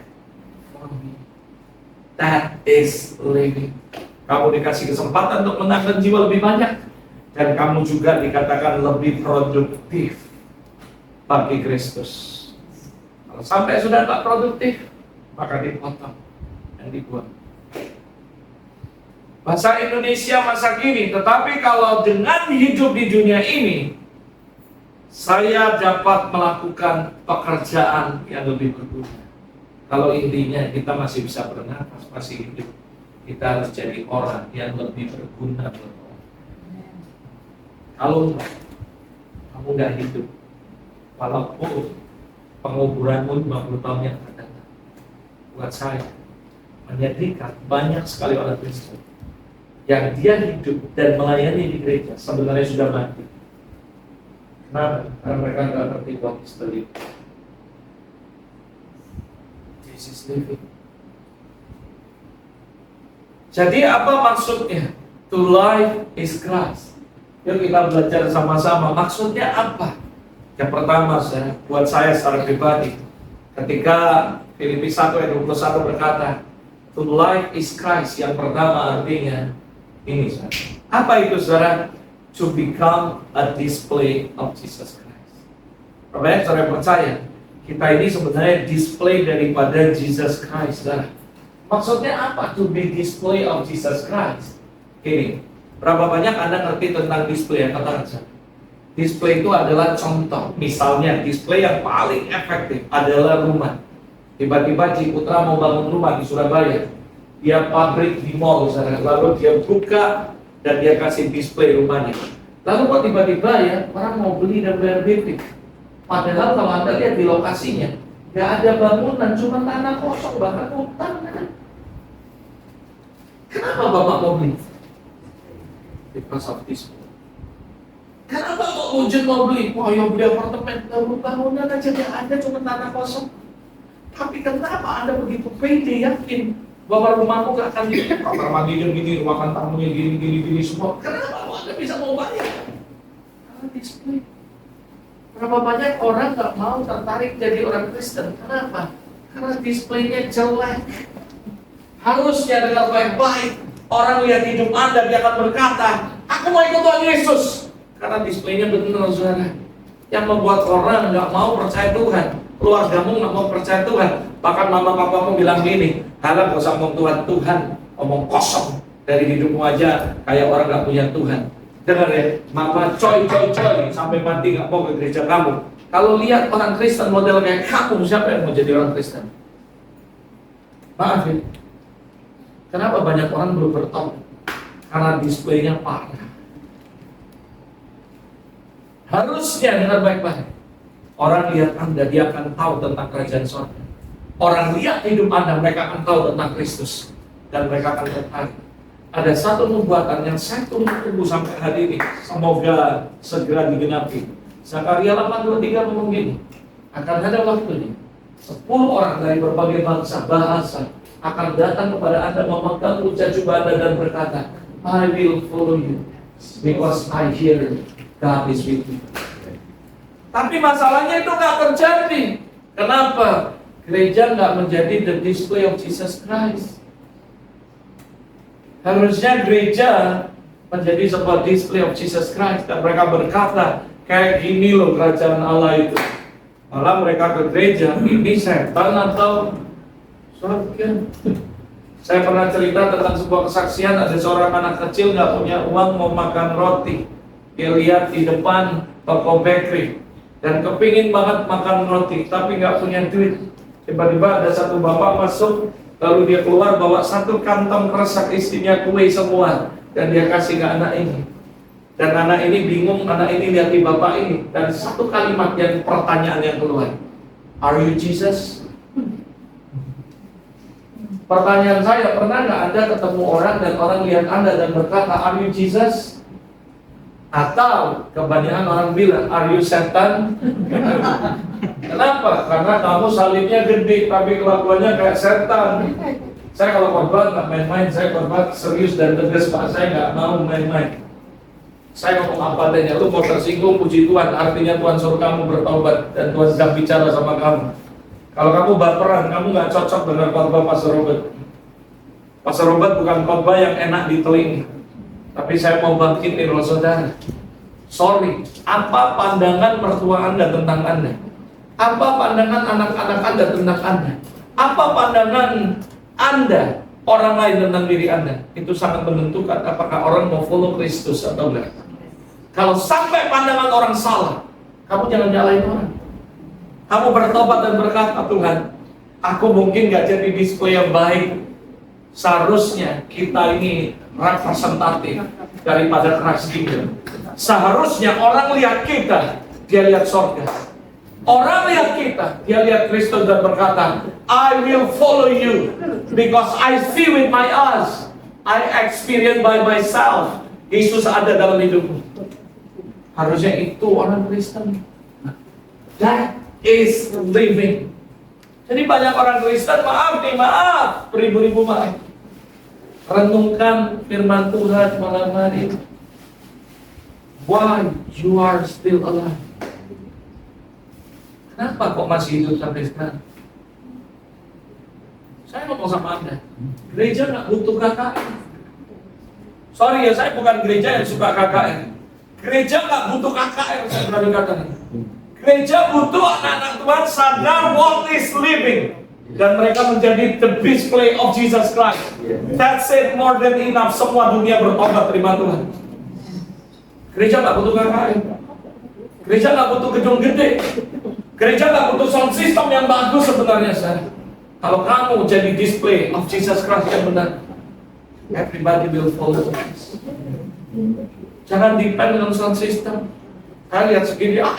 That is living. Kamu dikasih kesempatan untuk menangkan jiwa lebih banyak, dan kamu juga dikatakan lebih produktif bagi Kristus. Kalau sampai sudah tak produktif, maka dipotong dan dibuang. Bahasa Indonesia masa kini, tetapi kalau dengan hidup di dunia ini, saya dapat melakukan pekerjaan yang lebih berguna. Kalau intinya kita masih bisa bernapas, masih hidup, kita harus jadi orang yang lebih berguna buat orang. Kalau kamu nggak hidup, walaupun penguburanmu 50 tahun yang akan datang, buat saya menyedihkan banyak sekali orang Kristen yang dia hidup dan melayani di gereja sebenarnya sudah mati. Kenapa? Karena mereka nggak ngerti what is the living. This is living. Jadi apa maksudnya? To life is Christ. Yuk kita belajar sama-sama. Maksudnya apa? Yang pertama, buat saya secara pribadi, ketika Filipi 1 ayat 21 berkata, to life is Christ. Yang pertama artinya ini, saudara. Apa itu, saudara? To become a display of Jesus Christ. Bapak saudara percaya, kita ini sebenarnya display daripada Jesus Christ, saudara. Maksudnya apa? To be display of Jesus Christ. Ini, berapa banyak Anda ngerti tentang display? Yang katakan saya. Display itu adalah contoh. Misalnya, display yang paling efektif adalah rumah. Tiba-tiba Ciputra mau bangun rumah di Surabaya. Dia pabrik di mall misalnya, lalu dia buka dan dia kasih display rumahnya. Lalu kok tiba-tiba ya orang mau beli dan bayar BP. Padahal kalau Anda lihat di lokasinya, nggak ada bangunan, cuma tanah kosong, bahkan hutan. Kenapa Bapak mau beli? Because of this. Kenapa kok wujud mau beli? Wah, yang beli apartemen, bangunan aja nggak ada, cuma tanah kosong. Tapi kenapa Anda begitu pede, yakin bahwa rumahmu gak akan di kamar mandinya gini, ruangan tamunya gini semua? Kenapa Anda bisa mau bayar? Karena display. Berapa banyak orang gak mau tertarik jadi orang Kristen? Kenapa? Karena displaynya jelek. Harusnya dengan baik-baik orang lihat hidup Anda, dia akan berkata, aku mau ikut Tuhan Yesus. Karena displaynya benar, saudara. Yang membuat orang gak mau percaya Tuhan, keluargamu gak mau percaya Tuhan. Bahkan mama papamu bilang gini, halah gak usah ngomong Tuhan, omong kosong. Dari hidupmu aja kayak orang gak punya Tuhan. Dengar ya, mama coy sampai mati gak mau ke gereja kamu. Kalau lihat orang Kristen model kayak kamu, siapa yang mau jadi orang Kristen? Maaf ya, kenapa banyak orang belum bertobat? Karena displaynya parah. Harusnya dengar baik-baik. Orang lihat Anda, dia akan tahu tentang kerajaan surga. Orang lihat hidup Anda, mereka akan tahu tentang Kristus. Dan mereka akan tertarik. Ada satu nubuatan yang saya tunggu sampai hari ini. Semoga segera digenapi. Zakaria 8:23 ngomong gini, akan ada waktunya 10 orang dari berbagai bangsa, bahasa akan datang kepada Anda, memegang uca jubah Anda dan berkata, I will follow you because I hear God is with you. Tapi masalahnya itu nggak terjadi. Kenapa? Gereja nggak menjadi the display of Jesus Christ. Harusnya gereja menjadi sebuah display of Jesus Christ. Dan mereka berkata, kayak gini loh kerajaan Allah itu. Malah mereka ke gereja, ini setan atau surga. Saya pernah cerita tentang sebuah kesaksian. Ada seorang anak kecil nggak punya uang mau makan roti. Dia lihat di depan toko bakery dan kepingin banget makan roti, tapi nggak punya duit. Tiba-tiba ada satu bapak masuk, lalu dia keluar bawa satu kantong kresek isinya kue semua, dan dia kasih ke anak ini. Dan anak ini bingung, anak ini lihat di bapak ini, dan satu kalimat yang pertanyaan yang keluar, Are you Jesus? Pertanyaan saya, pernah nggak Anda ketemu orang dan orang lihat Anda dan berkata, Are you Jesus? Atau kebanyakan orang bilang, Are you setan? Kenapa? Karena kamu salibnya gede, tapi kelakuannya kayak setan. Saya kalau khotbah nggak main-main, saya khotbah serius dan tegas, Pak. Saya nggak mau main-main. Saya ngomong apa adanya. Lu mau tersinggung, puji Tuhan, artinya Tuhan suruh kamu bertobat dan Tuhan sedang bicara sama kamu. Kalau kamu baperan, kamu nggak cocok dengan khotbah Pastor Robert. Pastor Robert bukan khotbah yang enak di telinga. Tapi saya mau bangkitin loh saudara. Sorry, apa pandangan mertua Anda tentang Anda? Apa pandangan anak-anak Anda tentang Anda? Apa pandangan Anda, orang lain tentang diri Anda? Itu sangat menentukan apakah orang mau follow Kristus atau enggak. Kalau sampai pandangan orang salah, kamu jangan nyalain orang. Kamu bertobat dan berkata, Tuhan, aku mungkin gak jadi display yang baik. Seharusnya kita ini representatif daripada Christ Kingdom. Seharusnya orang lihat kita, dia lihat surga. Orang lihat kita, dia lihat Kristus dan berkata, I will follow you because I see with my eyes, I experience by myself. Yesus ada dalam hidupku. Harusnya itu orang Kristen. That is living. Jadi banyak orang Kristen, maaf, beribu-ribu maaf. Renungkan firman Tuhan malam hari. Why you are still alive? Kenapa kok masih hidup sampai sekarang? Saya ngomong sama Anda, gereja nggak butuh KKR. Sorry ya, saya bukan gereja yang suka KKR. Gereja nggak butuh KKR, saya berani katakan. Gereja butuh anak-anak Tuhan sadar what is living. Dan mereka menjadi the display of Jesus Christ. That's it, more than enough. Semua dunia bertobat, terima Tuhan. Gereja nggak butuh KKR. Gereja nggak butuh gedung gede. Gereja nggak butuh sound system yang bagus sebenarnya, saya. Kalau kamu jadi display of Jesus Christ yang benar, everybody will follow Christ. Jangan depend on sound system. Saya lihat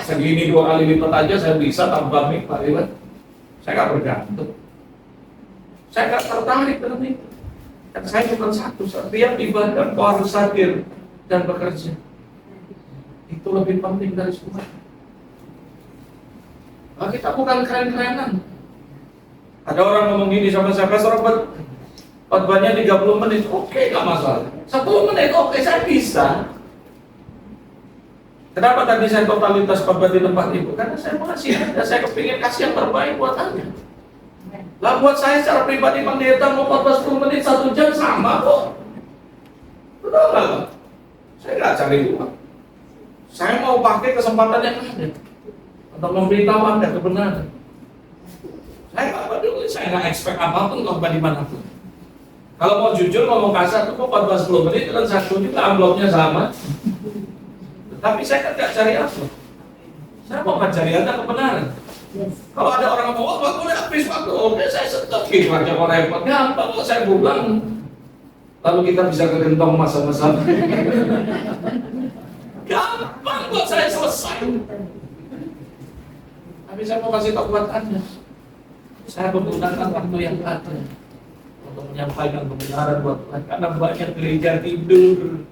segini 2 kali lipat aja saya bisa tambah mic Pak Iwan. Saya nggak bergantung. Saya nggak tertarik dengan itu. Dan saya cuma satu, setiap ibadah kau harus hadir dan bekerja. Itu lebih penting dari semua. Nah, kita bukan keren-kerenan. Ada orang ngomong gini sama saya, Pastor Robert, khotbahnya 30 menit, oke, gak masalah. 10 menit, oke, saya bisa. Kenapa tadi saya totalitas khotbah di tempat ibu? Karena saya masih ada, saya kepingin kasih yang terbaik buat Anda. Lah buat saya secara pribadi pendeta mau khotbah 10 menit, 1 jam sama kok. Betul gak? Saya gak cari uang. Saya mau pakai kesempatan yang ada untuk memberitahu Anda kebenaran. Saya nggak peduli, saya nggak expect apapun khotbah dimanapun. Kalau mau jujur, ngomong kasar, tuh kok khotbah 10 menit dan 1 juga amplopnya sama. Tapi saya kan nggak cari apa. Saya mau mencari Anda kebenaran. Kalau ada orang ngomong, oh waktu udah habis waktu, oke saya setep. Gimana kok repot? Gampang kok saya pulang. Lalu kita bisa ke gentong masa-masa. Gampang buat saya selesai. Tapi saya mau kasih tahu buat Anda. Saya menggunakan waktu yang ada untuk menyampaikan kebenaran buat Tuhan. Karena banyak gereja tidur.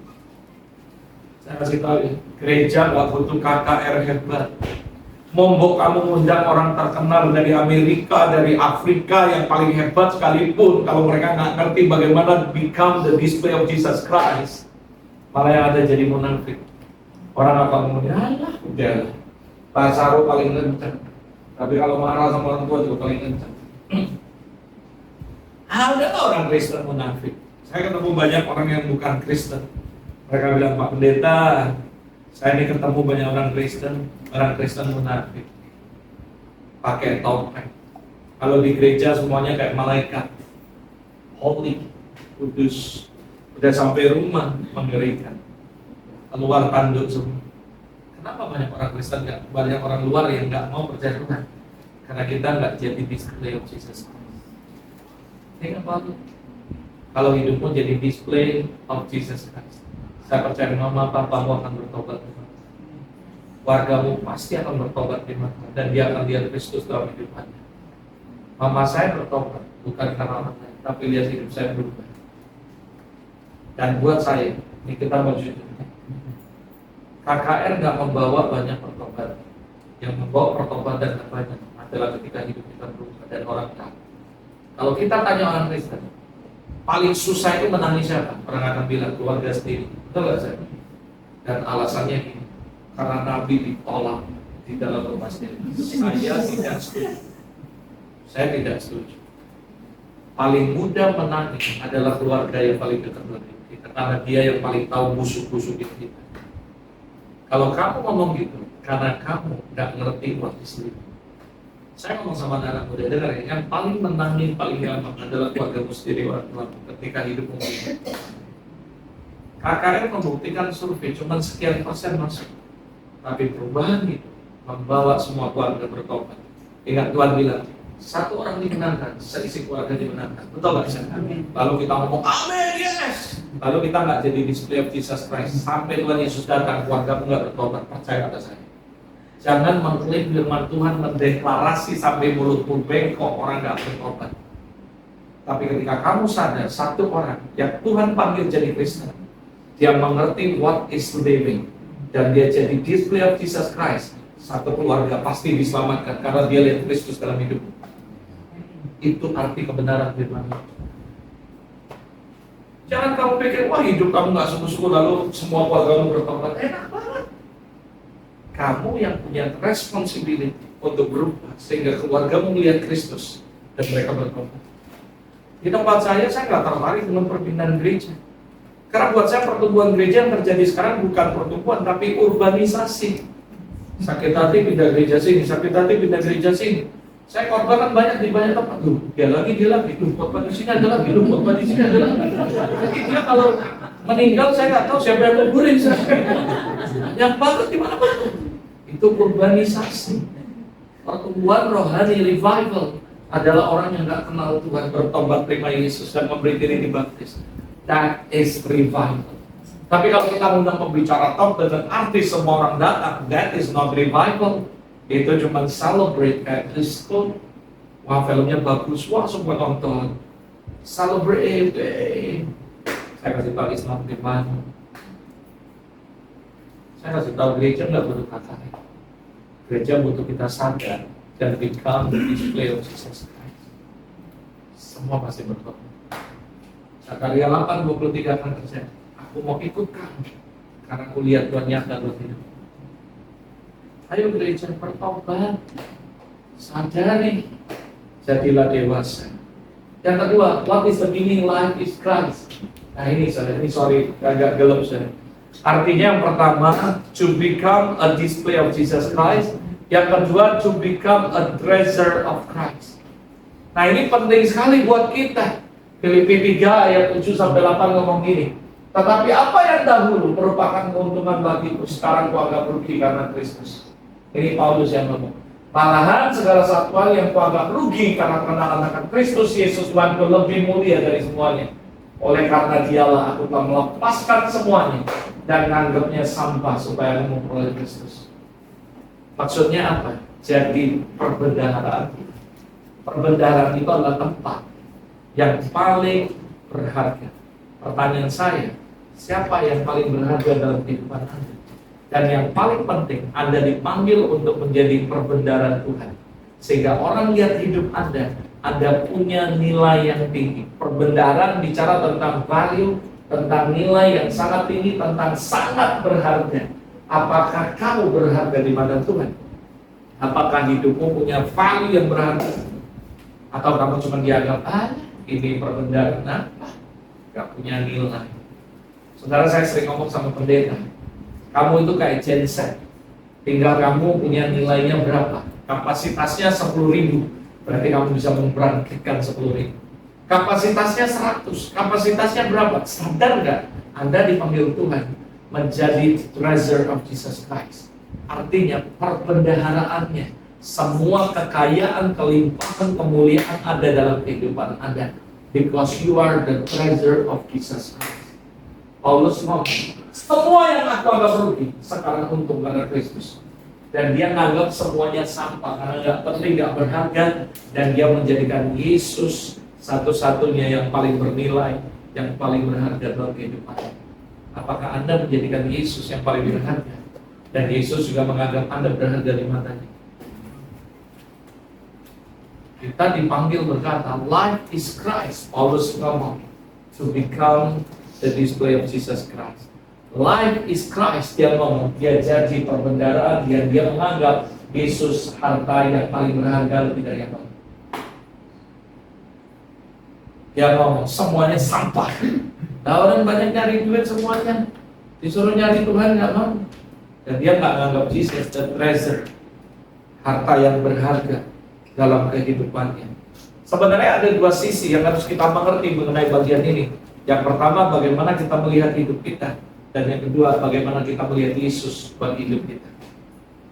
Saya kasih tahu ya, gereja nggak butuh KKR hebat. Mombok kamu undang orang terkenal dari Amerika, dari Afrika yang paling hebat sekalipun, kalau mereka nggak ngerti bagaimana become the display of Jesus Christ, malah yang ada jadi munafik. Orang akan ngomong, alah, udah, Pak Saru paling kencang. Tapi kalau marah sama orang tua juga paling kencang. Ada orang Kristen munafik. Saya ketemu banyak orang yang bukan Kristen. Mereka bilang, Pak Pendeta, saya ini ketemu banyak orang Kristen munafik. Pakai topeng. Kalau di gereja semuanya kayak malaikat. Holy, kudus. Udah sampai rumah, mengerikan. Keluar tanduk semua. Kenapa banyak orang Kristen, banyak orang luar yang nggak mau percaya Tuhan? Karena kita nggak jadi display of Jesus Christ. Ini apa tuh? Kalau hidupmu jadi display of Jesus Christ, saya percaya mama papamu akan bertobat. Wargamu pasti akan bertobat di mata dan dia akan lihat Kristus dalam hidupannya. Mama saya bertobat bukan karena orang lain, tapi lihat hidup saya berubah. Dan buat saya, ini kita mau jujur. KKR nggak membawa banyak pertobatan. Yang membawa pertobatan banyak adalah ketika hidup kita berubah dan orang tahu. Kalau kita tanya orang Kristen, paling susah itu menangis siapa? Orang akan bilang keluarga sendiri. Betul nggak saya? Dan alasannya gini, karena Nabi ditolak di dalam rumah sendiri. Saya tidak setuju. Saya tidak setuju. Paling mudah menangis adalah keluarga yang paling dekat dengan kita, karena dia yang paling tahu busuk-busuk kita. Kalau kamu ngomong gitu, karena kamu nggak ngerti what is living. Saya ngomong sama anak muda, dengar ya, yang paling menangis, paling gampang adalah keluargamu sendiri, orang tua ketika hidupmu. KKR membuktikan survei, cuma sekian persen masuk. Tapi perubahan itu membawa semua keluarga bertobat. Ingat Tuhan bilang, satu orang dimenangkan, seisi keluarga dimenangkan. Betul nggak bisa? Lalu kita ngomong, amin, yes. Lalu kita nggak jadi display of Jesus Christ. Sampai Tuhan Yesus datang, keluarga pun nggak bertobat. Percaya kata saya. Jangan mengklaim firman Tuhan, mendeklarasi sampai mulutmu bengkok, orang nggak bertobat. Tapi ketika kamu sadar, satu orang yang Tuhan panggil jadi Kristen, dia mengerti what is living, dan dia jadi display of Jesus Christ, satu keluarga pasti diselamatkan karena dia lihat Kristus dalam hidup. Itu arti kebenaran firman Tuhan. Jangan kamu pikir, wah hidup kamu nggak sungguh-sungguh lalu semua keluarga kamu bertobat. Enak banget. Kamu yang punya responsibility untuk berubah sehingga keluargamu melihat Kristus dan mereka bertobat. Di tempat saya nggak tertarik dengan perpindahan gereja. Karena buat saya pertumbuhan gereja yang terjadi sekarang bukan pertumbuhan tapi urbanisasi. Sakit hati pindah gereja sini, sakit hati pindah gereja sini. Saya korbankan banyak di banyak tempat. Dia lagi, korban di sini ada lagi, korban di sini ada lagi. Jadi dia kalau meninggal saya nggak tahu siapa yang kuburin saya. Yang banget di mana-mana. Itu urbanisasi. Pertumbuhan rohani revival adalah orang yang nggak kenal Tuhan, bertobat terima Yesus dan memberi diri dibaptis. That is revival. Tapi kalau kita undang pembicara top dengan artis semua orang datang, that is not revival. Itu cuma celebrate kayak disco. Wah, filmnya bagus, wah semua nonton. Celebrate. Saya kasih tahu it's not revival. Saya kasih tahu gereja nggak butuh kata. Gereja butuh kita sadar dan become the display of Jesus Christ. Semua pasti bertobat. Zakaria 8:23 akan terjadi. Aku mau ikut kamu karena aku lihat Tuhan nyata dalam hidup. Ayo gereja bertobat, sadari, jadilah dewasa. Yang kedua, what is the meaning life is Christ? Nah ini sorry agak gelap saya. Artinya yang pertama, to become a display of Jesus Christ. Yang kedua, to become a treasure of Christ. Nah ini penting sekali buat kita. Filipi 3 ayat 7-8 ngomong gini. Tetapi apa yang dahulu merupakan keuntungan bagiku, sekarang kuanggap rugi karena Kristus. Ini Paulus yang ngomong. Malahan segala sesuatu yang kuanggap rugi karena kenalan akan Kristus Yesus Tuhanku lebih mulia dari semuanya. Oleh karena dialah aku telah melepaskan semuanya dan menganggapnya sampah supaya aku memperoleh Kristus. Maksudnya apa? Jadi perbendaharaan. Perbendaharaan itu adalah tempat yang paling berharga. Pertanyaan saya, siapa yang paling berharga dalam kehidupan Anda? Dan yang paling penting, Anda dipanggil untuk menjadi perbendaharaan Tuhan. Sehingga orang lihat hidup Anda punya nilai yang tinggi. Perbendaharaan bicara tentang value, tentang nilai yang sangat tinggi, tentang sangat berharga. Apakah kamu berharga di mata Tuhan? Apakah hidupmu punya value yang berharga? Atau kamu cuma dianggap, ini perbendaharaan apa? Gak punya nilai. Saudara, saya sering ngomong sama pendeta, kamu itu kayak genset, tinggal kamu punya nilainya berapa. Kapasitasnya 10.000, berarti kamu bisa membangkitkan 10.000. Kapasitasnya 100, kapasitasnya berapa? Sadar gak? Anda dipanggil Tuhan menjadi treasure of Jesus Christ. Artinya perbendaharaannya, semua kekayaan, kelimpahan, kemuliaan ada dalam kehidupan Anda. Because you are the treasure of Jesus Christ. Paulus ngomong, semua yang aku anggap rugi, sekarang untung karena Kristus. Dan dia menganggap semuanya sampah, karena gak penting, gak berharga. Dan dia menjadikan Yesus satu-satunya yang paling bernilai, yang paling berharga dalam kehidupan. Apakah Anda menjadikan Yesus yang paling berharga? Dan Yesus juga menganggap Anda berharga di matanya. Kita dipanggil berkata, life is Christ. Paulus ngomong, to become the display of Jesus Christ. Life is Christ. Dia ngomong, dia jadi perbendaharaan, dia menganggap Yesus harta yang paling berharga lebih dari yang lain. Dia ngomong, semuanya sampah. Nah, orang banyak nyari duit semuanya, disuruh nyari Tuhan nggak mau. Dan dia nggak menganggap Jesus the treasure, harta yang berharga dalam kehidupannya. Sebenarnya ada dua sisi yang harus kita mengerti mengenai bagian ini. Yang pertama, bagaimana kita melihat hidup kita. Dan yang kedua, bagaimana kita melihat Yesus bagi hidup kita.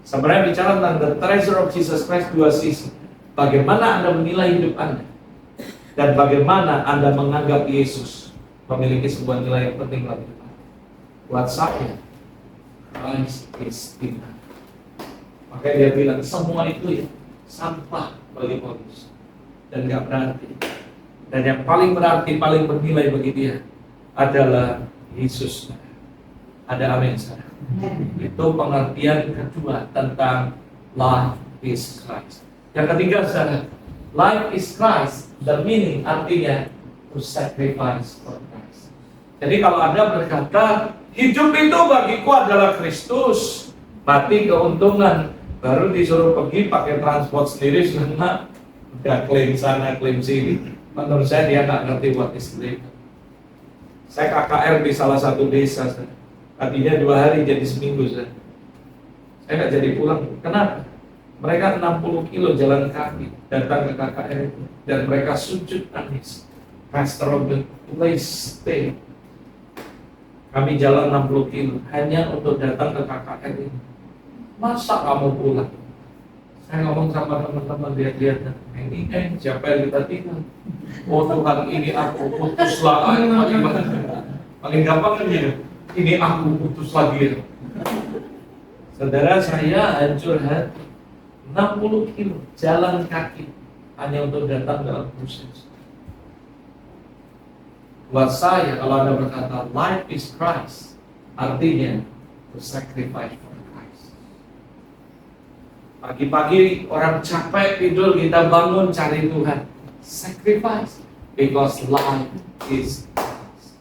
Sebenarnya bicara tentang the treasure of Jesus Christ, dua sisi. Bagaimana Anda menilai hidup Anda, dan bagaimana Anda menganggap Yesus memiliki sebuah nilai yang penting dalam hidup Anda. Buat saya, Christ is enough. Makanya dia bilang, semua itu ya sampah bagi Paulus dan gak berarti. Dan yang paling berarti, paling bernilai bagi dia adalah Yesus. Ada amin, saudara. Itu pengertian kedua tentang life is Christ. Yang ketiga, saudara, life is Christ, the meaning artinya to sacrifice for Christ. Jadi kalau Anda berkata hidup itu bagiku adalah Kristus, mati keuntungan, baru disuruh pergi pakai transport sendiri, karena udah klaim sana klaim sini. Menurut saya dia nggak ngerti what is living. Saya KKR di salah satu desa, tadinya 2 hari jadi seminggu. Saya nggak jadi pulang. Kenapa? Mereka 60 kilo jalan kaki datang ke KKR itu, dan mereka sujud nangis. Pastor Robert, please stay. Kami jalan 60 kilo hanya untuk datang ke KKR ini. Masa kamu pulang? Saya ngomong sama teman-teman, lihat-lihat, ini siapa yang kita tinggal? Oh Tuhan, ini aku putus lagi. Paling gampang kan gitu. Ini aku putus lagi. Saudara, saya hancur hati. 60 kilo jalan kaki hanya untuk datang dalam proses. Buat saya, kalau Anda berkata life is Christ, artinya to sacrifice for Christ. Pagi-pagi orang capek tidur, kita bangun cari Tuhan. Sacrifice because life is Christ.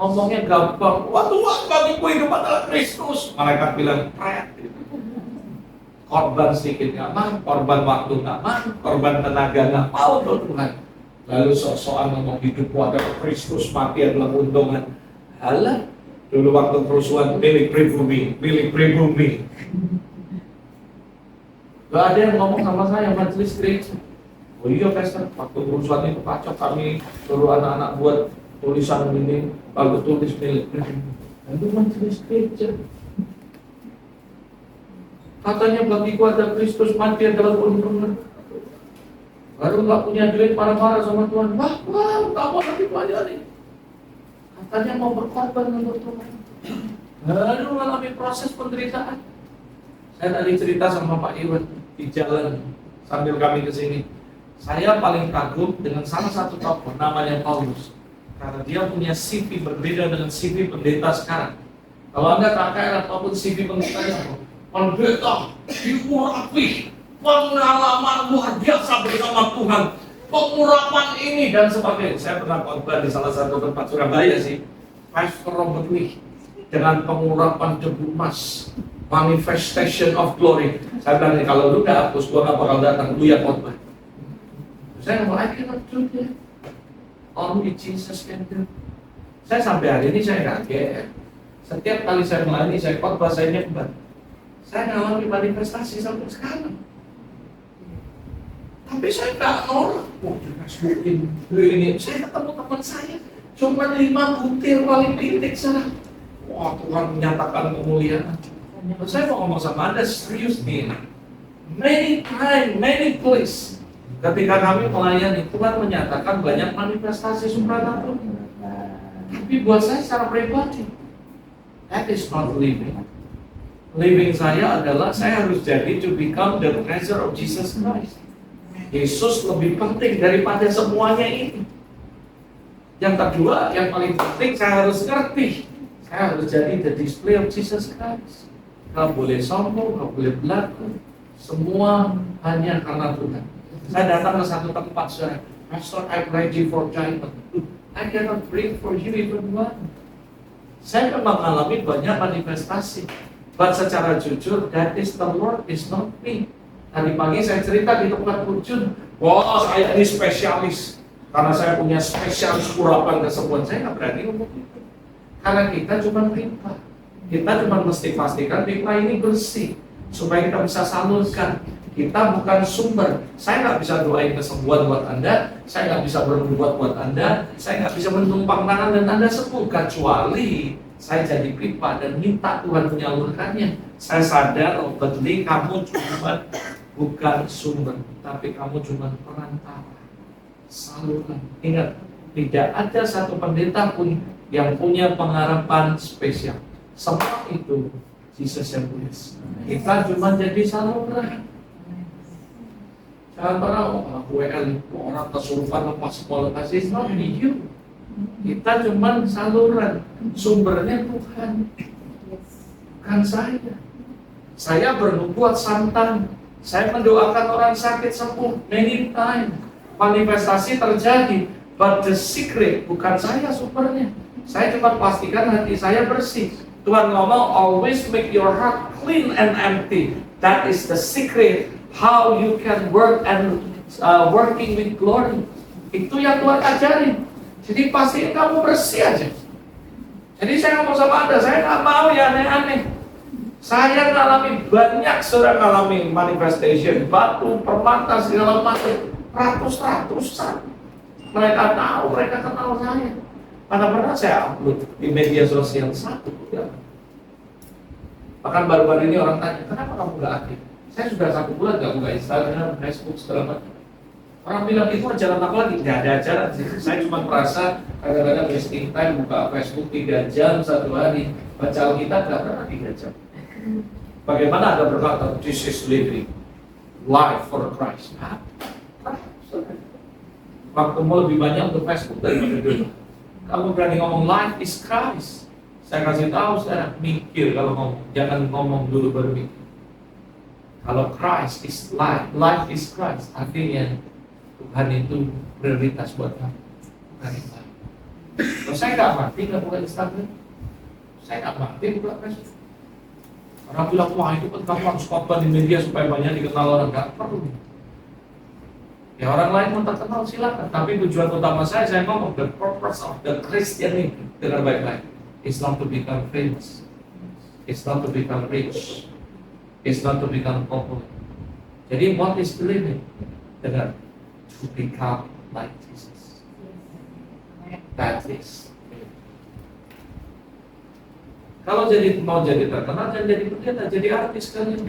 Ngomongnya gampang. Wah Tuhan, bagiku hidup adalah Kristus. Mereka bilang pret. Korban sedikit nggak mau, korban waktu nggak mau, korban tenaga nggak mau tuh Tuhan. Lalu sok-sokan ngomong hidupku adalah Kristus, mati adalah keuntungan. Halah, dulu waktu kerusuhan milik pribumi. Gak ada yang ngomong sama saya majelis gereja. Oh iya pastor, waktu kerusuhan itu kacau, kami suruh anak-anak buat tulisan ini, lalu tulis milik pribumi. Itu majelis gereja. Katanya bagiku ada Kristus, mati adalah keuntungan. Baru nggak punya duit, marah-marah sama Tuhan. Wah, kamu nanti pelajari. Katanya mau berkorban untuk Tuhan. Baru mengalami proses penderitaan. Saya tadi cerita sama Pak Iwan di jalan sambil kami ke sini. Saya paling kagum dengan salah satu tokoh namanya Paulus. Karena dia punya CV berbeda dengan CV pendeta sekarang. Kalau Anda KKR ataupun CV pendeta, pendeta diurapi, pengalaman luar biasa bersama Tuhan, pengurapan ini dan sebagainya. Saya pernah khotbah di salah satu tempat Surabaya sih, Pastor Robert Lee dengan pengurapan debu emas, manifestation of glory. Saya bilang, kalau lu udah hapus, gua gak bakal datang, lu yang khotbah. Saya ngomong, I cannot do that. Only Jesus can do. Saya sampai hari ini saya kaget. Setiap kali saya melayani, saya khotbah, saya nyebat. Saya ngalami manifestasi sampai sekarang. Tapi saya nggak nolak. Ini saya ketemu teman saya, cuma 5 butir paling titik sana. Wah, Tuhan menyatakan kemuliaan. Saya mau ngomong sama Anda serius nih. Many time, many place. Ketika kami melayani, Tuhan menyatakan banyak manifestasi supranatural. Tapi buat saya secara pribadi, that is not living. Living saya adalah saya harus jadi to become the treasure of Jesus Christ. Yesus lebih penting daripada semuanya ini. Yang kedua, yang paling penting saya harus ngerti. Saya harus jadi the display of Jesus Christ. Gak boleh sombong, gak boleh berlaku. Semua hanya karena Tuhan. Saya datang ke satu tempat, saudara. Pastor, I'm ready for judgment. I cannot bring for you even one. Saya memang mengalami banyak manifestasi. But secara jujur, that is the Lord, is not me. Tadi pagi saya cerita di tempat Pujun, wah saya ini spesialis. Karena saya punya spesialis urapan kesembuhan. Saya nggak berani ngomong itu. Karena kita cuma pipa. Kita cuma mesti pastikan pipa ini bersih. Supaya kita bisa salurkan. Kita bukan sumber. Saya nggak bisa doain kesembuhan buat Anda. Saya nggak bisa berbuat buat Anda. Saya nggak bisa menumpang tangan dan Anda sembuh. Kecuali saya jadi pipa dan minta Tuhan menyalurkannya. Saya sadar, Lee, kamu cuma bukan sumber, tapi kamu cuma perantara, saluran. Ingat, tidak ada satu pendeta pun yang punya pengharapan spesial. Semua itu Jesus yang tulis. Kita cuma jadi saluran. Jangan pernah orang kesurupan lepas semua kasih, not you. Kita cuma saluran, sumbernya Tuhan, bukan saya. Saya bernubuat santan, saya mendoakan orang sakit sembuh many time, manifestasi terjadi, but the secret bukan saya sumbernya. Saya cuma pastikan hati saya bersih. Tuhan ngomong, always make your heart clean and empty. That is the secret how you can work and working with glory. Itu yang Tuhan ajarin. Jadi pastiin kamu bersih aja. Jadi saya ngomong sama Anda, saya nggak mau ya aneh-aneh. Saya ngalami banyak, saudara ngalami manifestation, batu, permata, segala macam, ratus-ratusan. Mereka tahu, mereka kenal saya. Mana pernah saya upload di media sosial satu. Ya. Bahkan baru-baru ini orang tanya, kenapa kamu nggak aktif? Saya sudah 1 bulan nggak buka Instagram, Facebook, segala macam. Orang bilang itu ajaran apa lagi? Nggak ada ajaran sih. Saya cuma merasa kadang-kadang wasting time buka Facebook 3 jam 1 hari. Baca Alkitab nggak pernah 3 jam. Bagaimana ada berkata, this is living life for Christ. Waktumu lebih banyak untuk Facebook daripada dulu. Kamu berani ngomong life is Christ. Saya kasih tahu sekarang, mikir kalau ngomong. Jangan ngomong dulu baru mikir. Kalau Christ is life, life is Christ. Artinya Tuhan itu prioritas buat kamu. Bukan yang lain. Kalau saya nggak mati, nggak buka Instagram. Saya nggak mati buka Facebook. Orang bilang, wah itu kan kamu harus khotbah di media supaya banyak dikenal orang. Nggak perlu. Ya orang lain mau terkenal silakan. Tapi tujuan utama saya ngomong the purpose of the Christianity dengan baik-baik. It's not to become famous. It's not to become rich. It's not to become popular. Jadi what is believing? Dengan to become like Jesus. That is. Kalau mau jadi terkenal, jangan jadi pendeta, jadi artis sekalian.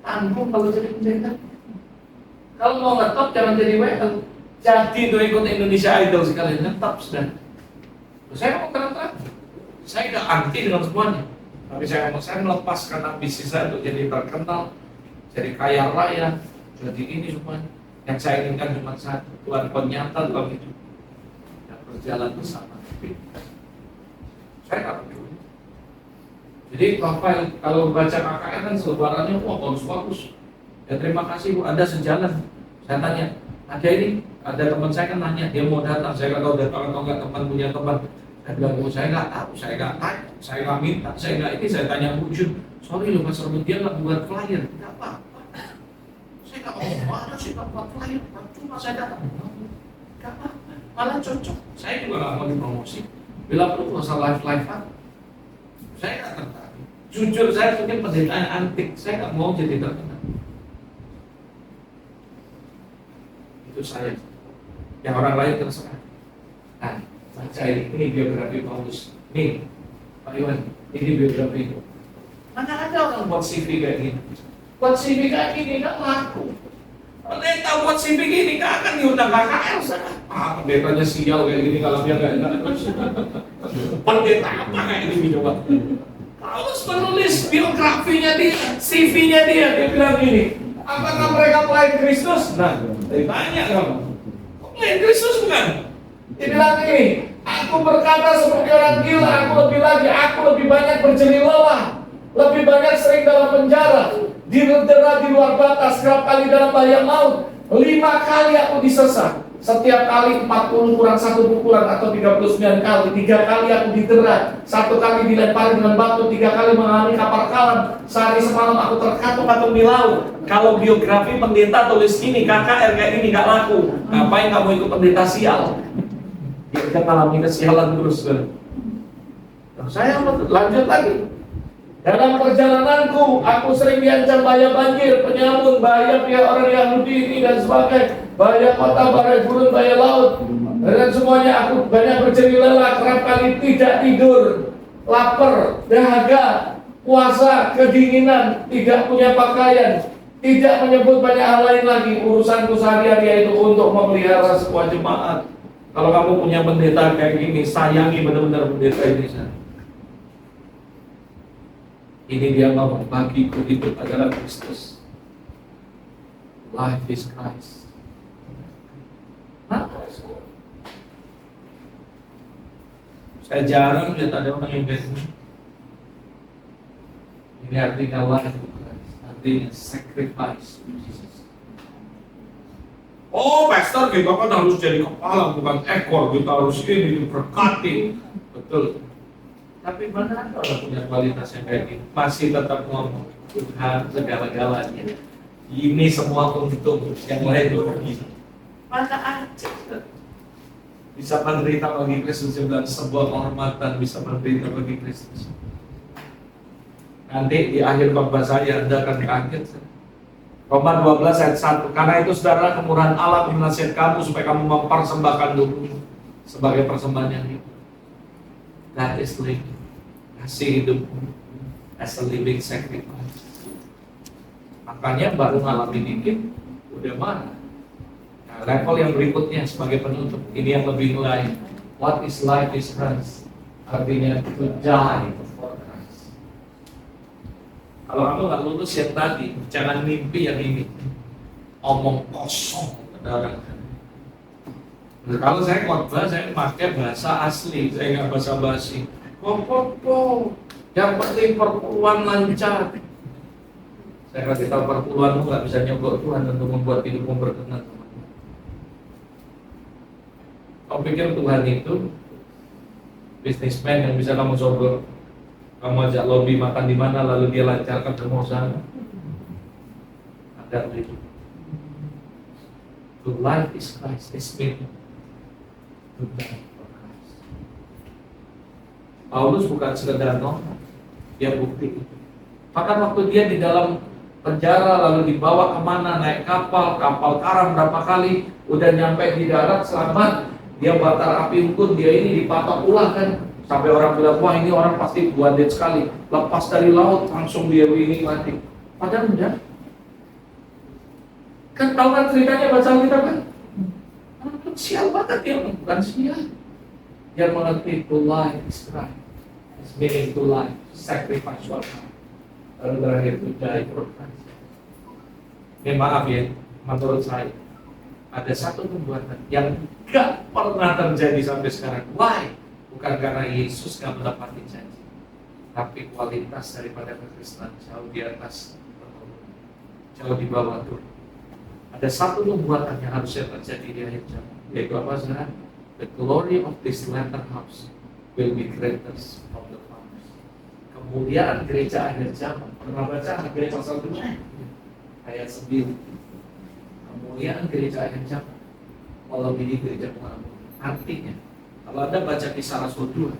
Tanggung kalau jadi pendeta. Kalau mau ngetop jangan jadi WL. Jadi tuh ikut Indonesia Idol sekalian, ngetop sudah. Saya mau terang-terang. Saya nggak anti dengan semuanya. Tapi saya melepaskan ambisi saya untuk jadi terkenal, jadi kaya raya, jadi ini semuanya. Yang saya inginkan cuma satu, Tuhan penyata dalam hidup dan berjalan bersama. Saya nggak peduli. Jadi kalau baca KKR kan selebarannya, wah bagus-bagus. Ya terima kasih Bu, Anda sejalan. Saya tanya, ada teman saya kan nanya, dia mau datang, saya nggak tahu datang atau nggak, teman punya teman. Saya bilang, oh saya nggak tahu, saya nggak tanya, saya nggak minta, saya nggak ini, saya tanya Bu Jun, sorry loh Mas Robin, dia nggak buat flyer, nggak apa-apa. Saya nggak mau mana sih nggak buat flyer, cuma saya datang, nggak apa-apa, malah cocok. Saya juga nggak mau dipromosi, bila perlu nggak usah live-livean. Saya nggak tertarik. Jujur saya mungkin pendeta yang antik, saya nggak mau jadi terkenal. Itu saya, yang orang lain terserah. Nah, baca ini biografi Paulus, nih Pak Iwan, ini biografi. Mana ada orang buat CV kayak gini? Buat CV kayak gini nggak laku. Pendeta buat CV gini nggak akan diundang KKR. Pendetanya sial kayak gini kalau dia nggak enak. Pendeta apa kayak gini coba? Paulus menulis biografinya dia, CV-nya dia bilang gini. Apakah mereka pelayan Kristus? Nah, ditanya kamu. Kok pelayan Kristus bukan? Dia bilang ini, aku berkata seperti orang gila, aku lebih banyak berjerih lelah, lebih banyak sering dalam penjara, didera di luar batas, kerap kali dalam bahaya maut. 5 kali aku disesat. Setiap kali 40 kurang 1 pukulan atau 39 kali. 3 kali aku didera, 1 kali dilempari dengan batu, 3 kali mengalami kapal kalam. Sehari semalam aku terkatung-katung di laut. Kalau biografi pendeta tulis ini, KKR kayak ini gak laku. Ngapain kamu ikut pendeta sial? Dia mengalami kesialan terus. Nah, saya lanjut lagi. Dalam perjalananku, aku sering diancam bahaya banjir, penyamun, bahaya pihak orang Yahudi ini dan sebagainya, bahaya kota, bahaya gurun, bahaya laut. Dan semuanya aku banyak berjerih lelah, kerap kali tidak tidur, lapar, dahaga, puasa, kedinginan, tidak punya pakaian, tidak menyebut banyak hal lain lagi. Urusanku sehari-hari yaitu untuk memelihara sebuah jemaat. Kalau kamu punya pendeta kayak gini, sayangi benar-benar pendeta ini. Ini dia ngomong, bagiku hidup adalah Kristus. Life is Christ. Saya jarang lihat ada orang yang kayak ini. Ini artinya life is Christ. Artinya sacrifice to Jesus. Oh, pastor, kita kan harus jadi kepala, bukan ekor. Kita harus ini diberkati. Betul. Tapi mana ada orang punya kualitas yang kayak gini? Masih tetap ngomong Tuhan segala-galanya. Ini semua untung, yang lain itu begini. Mana aja bisa menderita bagi Kristus, dan sebuah kehormatan bisa menderita bagi Kristus. Nanti di akhir khotbah saya Anda akan kaget. Roma 12 ayat 1. Karena itu saudara, kemurahan Allah menasihat kamu supaya kamu mempersembahkan dulu sebagai persembahan yang hidup. That is living. Kasih hidupmu as a living sacrifice. Makanya baru ngalamin dikit, udah marah. Nah, level yang berikutnya sebagai penutup, ini yang lebih lain. What is life is Christ? Artinya to die for Christ. Kalau kamu nggak lulus yang tadi, jangan mimpi yang ini. Omong kosong, saudara. Nah, kalau saya khotbah, saya pakai bahasa asli, saya nggak basa-basi. Kok, yang penting perpuluhan lancar. Saya kasih tahu perpuluhanmu nggak bisa nyogok Tuhan untuk membuat hidupmu berkenan. Kau pikir Tuhan itu bisnismen yang bisa kamu sogok? Kamu ajak lobby makan di mana, lalu dia lancarkan semua usaha? Ada itu. To life is Christ, is meaning. To die for Christ. Paulus bukan sekedar nonton, dia bukti. Maka waktu dia di dalam penjara lalu dibawa kemana, naik kapal karam berapa kali, udah nyampe di darat selamat, dia bakar api unggun, dia ini dipatok ulah kan, sampai orang bilang wah ini orang pasti buadet sekali, lepas dari laut langsung dia ini mati. Padahal enggak. Kan tahu kan ceritanya baca kita kan? Sial banget dia, bukan sial. Dia mengerti to life is right, is meaning to life, sacrifice what lalu terakhir itu die for Christ. Ini maaf ya, menurut saya ada satu perbuatan yang gak pernah terjadi sampai sekarang. Why? Bukan karena Yesus gak mendapati janji, tapi kualitas daripada kekristenan jauh di atas, jauh di bawah Tuhan. Ada satu nubuatan yang harusnya terjadi di akhir zaman, yaitu apa saudara? The glory of this latter house will be greater from the fathers. Kemuliaan gereja akhir zaman. Pernah baca Habakuk pasal 2 ayat 9. Kemuliaan gereja akhir zaman melebihi gereja mula-mula. Artinya, kalau Anda baca Kisah Rasul 2,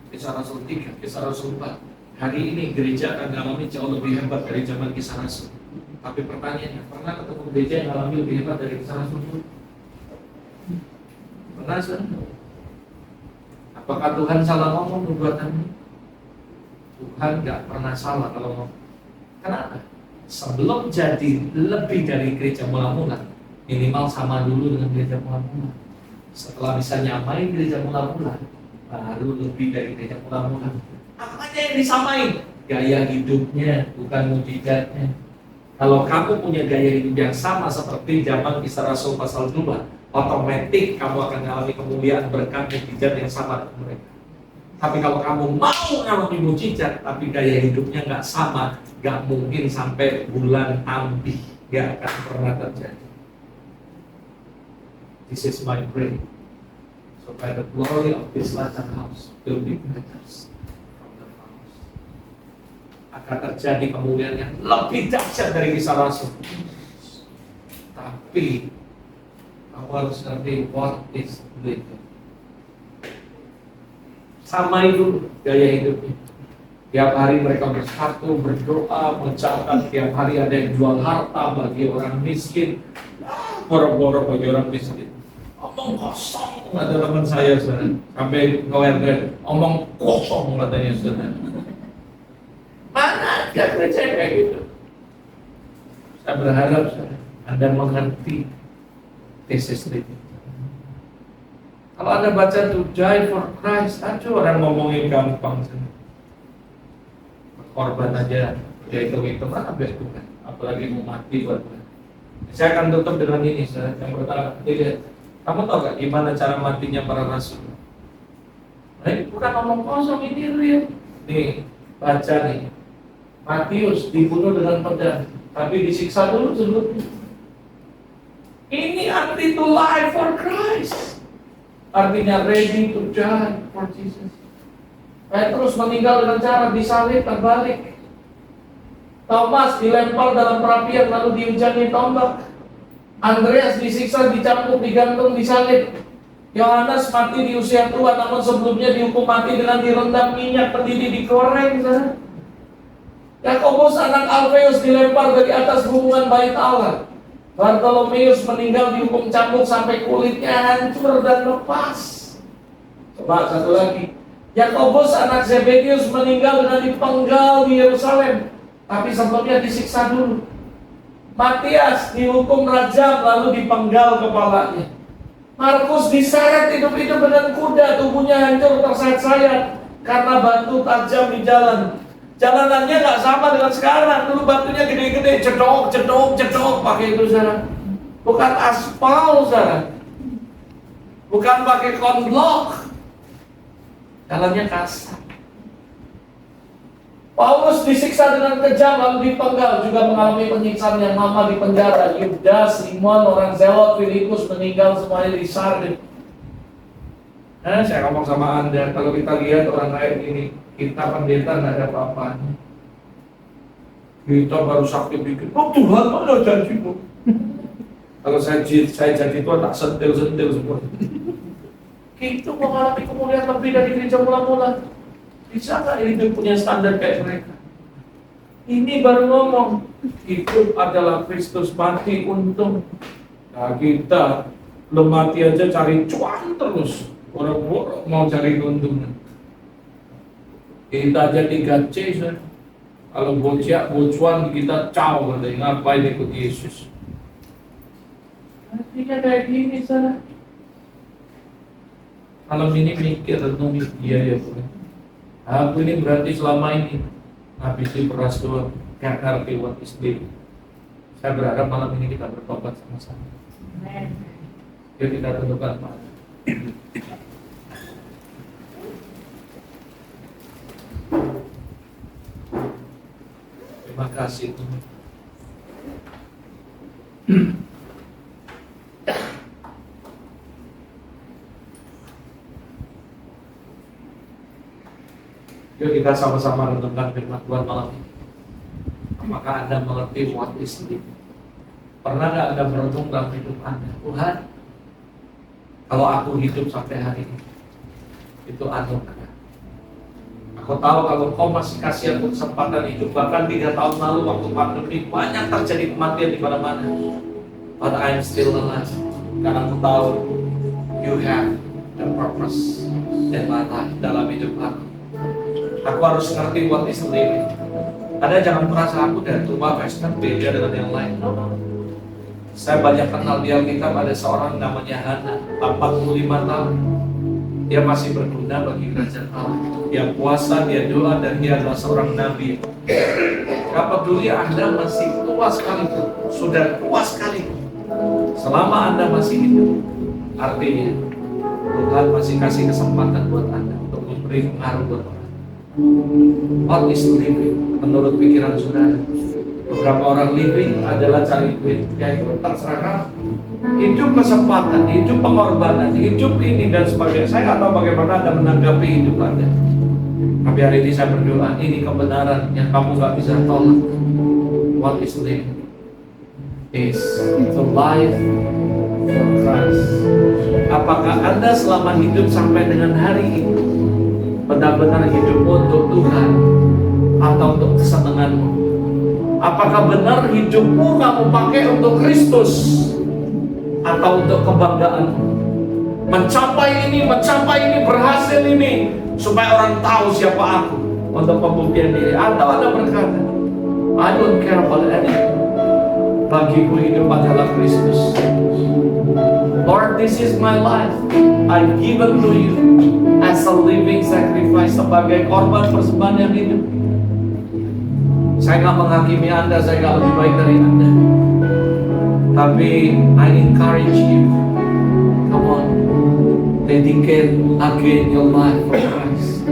Kisah Rasul 3, Kisah Rasul 4, hari ini gereja akan mengalami jauh lebih hebat dari zaman Kisah Rasul. Tapi pertanyaannya, pernah ketemu gereja yang mengalami lebih hebat dari Kisah Rasul 2? Pernah saudara? Apakah Tuhan salah ngomong nubuatannya? Tuhan gak pernah salah kalau ngomong. Kenapa? Sebelum jadi lebih dari gereja mula-mula, minimal sama dulu dengan gereja mula-mula. Setelah bisa nyamain gereja mula-mula, baru lebih dari gereja mula-mula. Apanya yang disamain? Gaya hidupnya, bukan mujizatnya. Kalau kamu punya gaya hidup yang sama seperti zaman Kisah Rasul pasal 2, otomatis kamu akan mengalami kemuliaan berkat mujizat yang sama dengan mereka. Tapi kalau kamu mau mengalami mujizat, tapi gaya hidupnya nggak sama, nggak mungkin sampai bulan Ambi, nggak akan pernah terjadi. This is my prayer. So by the glory of this latter house will be greater from the house. Akan terjadi kemuliaan yang lebih dahsyat dari Kisah Rasul. Tapi kamu harus ngerti what is living. Samai dulu gaya hidupnya. Tiap hari mereka bersatu, berdoa, mengucapkan. Tiap hari ada yang jual harta bagi orang miskin, borok-borok bagi orang miskin. Omong kosong, ada teman saya saudara. Sampai ngeler, omong kosong katanya saudara. Mana ada gereja kayak gitu? Saya berharap saudara, Anda mengerti this is living. Kalau Anda baca to die for Christ, aduh orang ngomongin gampang saudara. Korban aja, dia itu mana betul kan? Apalagi mau mati buat Tuhan. Saya akan tutup dengan ini saudara. Yang pertama, lihat. Kamu tahu gak gimana cara matinya para rasul? Nah, ini bukan omong kosong, ini real. Nih, baca nih. Matius dibunuh dengan pedang, tapi disiksa dulu sebelumnya. Ini arti to life for Christ. Artinya ready to die for Jesus. Petrus meninggal dengan cara disalib terbalik. Thomas dilempar dalam perapian lalu dihujani tombak. Andreas disiksa, dicambuk, digantung, disalib. Yohanes mati di usia tua, namun sebelumnya dihukum mati dengan direndam minyak mendidih digoreng. Yakobus anak Alfeus dilempar dari atas gunungan Bait Allah. Bartolomeus meninggal dihukum cambuk sampai kulitnya hancur dan lepas. Coba satu lagi. Yakobus anak Zebedius meninggal dengan dipenggal di Yerusalem, tapi sebelumnya disiksa dulu. Matias dihukum rajam lalu dipenggal kepalanya. Markus diseret hidup-hidup dengan kuda, tubuhnya hancur tersayat-sayat karena batu tajam di jalan. Jalanannya nggak sama dengan sekarang. Dulu batunya gede-gede, cedok pakai itu saudara. Bukan aspal saudara. Bukan pakai konblok. Jalannya kasar. Paulus disiksa dengan kejam lalu dipenggal, juga mengalami penyiksaan yang lama di penjara. Yudas, Simon, orang Zelot, Filipus meninggal semuanya di Sardis. Saya ngomong sama Anda, kalau kita lihat orang lain ini, kita pendeta nggak ada apa-apanya. Kita baru sakit dikit, oh Tuhan mana janjimu? Kalau saya jadi Tuhan tak sentil semua. Kita mengalami kemuliaan lebih dari gereja mula-mula. Bisa nggak hidup punya standar kayak mereka? Ini baru ngomong, hidup adalah Kristus, mati untung. Nah kita belum mati aja cari cuan terus. Orang-orang mau cari keuntungan. Kita aja 3C, kalau bocuan kita caw, ngapain ikut Yesus? Artinya kayak gini, saudara. Malam ini mikir renung dia ya Tuhan. Aku ini berarti selama ini habisi beras doang, gak ngerti what is living. Saya berharap malam ini kita bertobat sama-sama. Yuk kita tundukkan mata. Terima kasih Tuhan. Yuk kita sama-sama renungkan firman Tuhan malam ini. Apakah Anda mengerti what is living? Pernah nggak Anda merenung dalam hidup Anda? Tuhan, kalau aku hidup sampai hari ini, itu anugerah. Aku tahu kalau Kau masih kasih aku kesempatan hidup, bahkan 3 tahun lalu waktu pandemi banyak terjadi kematian di mana-mana. But I'm still alive. Karena aku tahu You have the purpose in my life, dalam hidup aku. Aku harus ngerti what is living. Anda jangan merasa aku udah tua, Western, beda dengan yang lain. Saya banyak kenal di Alkitab, ada seorang namanya Hana, 45 tahun. Dia masih berguna bagi kerajaan Allah. Dia puasa, dia doa, dan dia adalah seorang nabi. Gak peduli Anda masih tua sekali, sudah tua sekali. Selama Anda masih hidup, artinya Tuhan masih kasih kesempatan buat Anda untuk memberi pengaruh buat orang. What is living? Menurut pikiran saudara, beberapa orang living adalah cari duit. Ya itu terserah. Hidup kesempatan, hidup pengorbanan, hidup ini dan sebagainya. Saya nggak tahu bagaimana Anda menanggapi hidup Anda. Tapi hari ini saya berdoa, ini kebenaran yang kamu nggak bisa tolak. What is living? Is the life for Christ. Apakah Anda selama hidup sampai dengan hari ini benar-benar hidupmu untuk Tuhan atau untuk kesenanganmu? Apakah benar hidupmu kamu pakai untuk Kristus atau untuk kebanggaanmu? Mencapai ini, berhasil ini, supaya orang tahu siapa aku, untuk pembuktian diri. Atau Anda berkata, I don't care about anything. Bagiku hidup adalah Kristus. Lord, this is my life. I give it to you as a living sacrifice, sebagai korban persembahan yang hidup. Saya nggak menghakimi Anda, saya nggak lebih baik dari Anda. Tapi I encourage you, come on, dedicate again your life for Christ.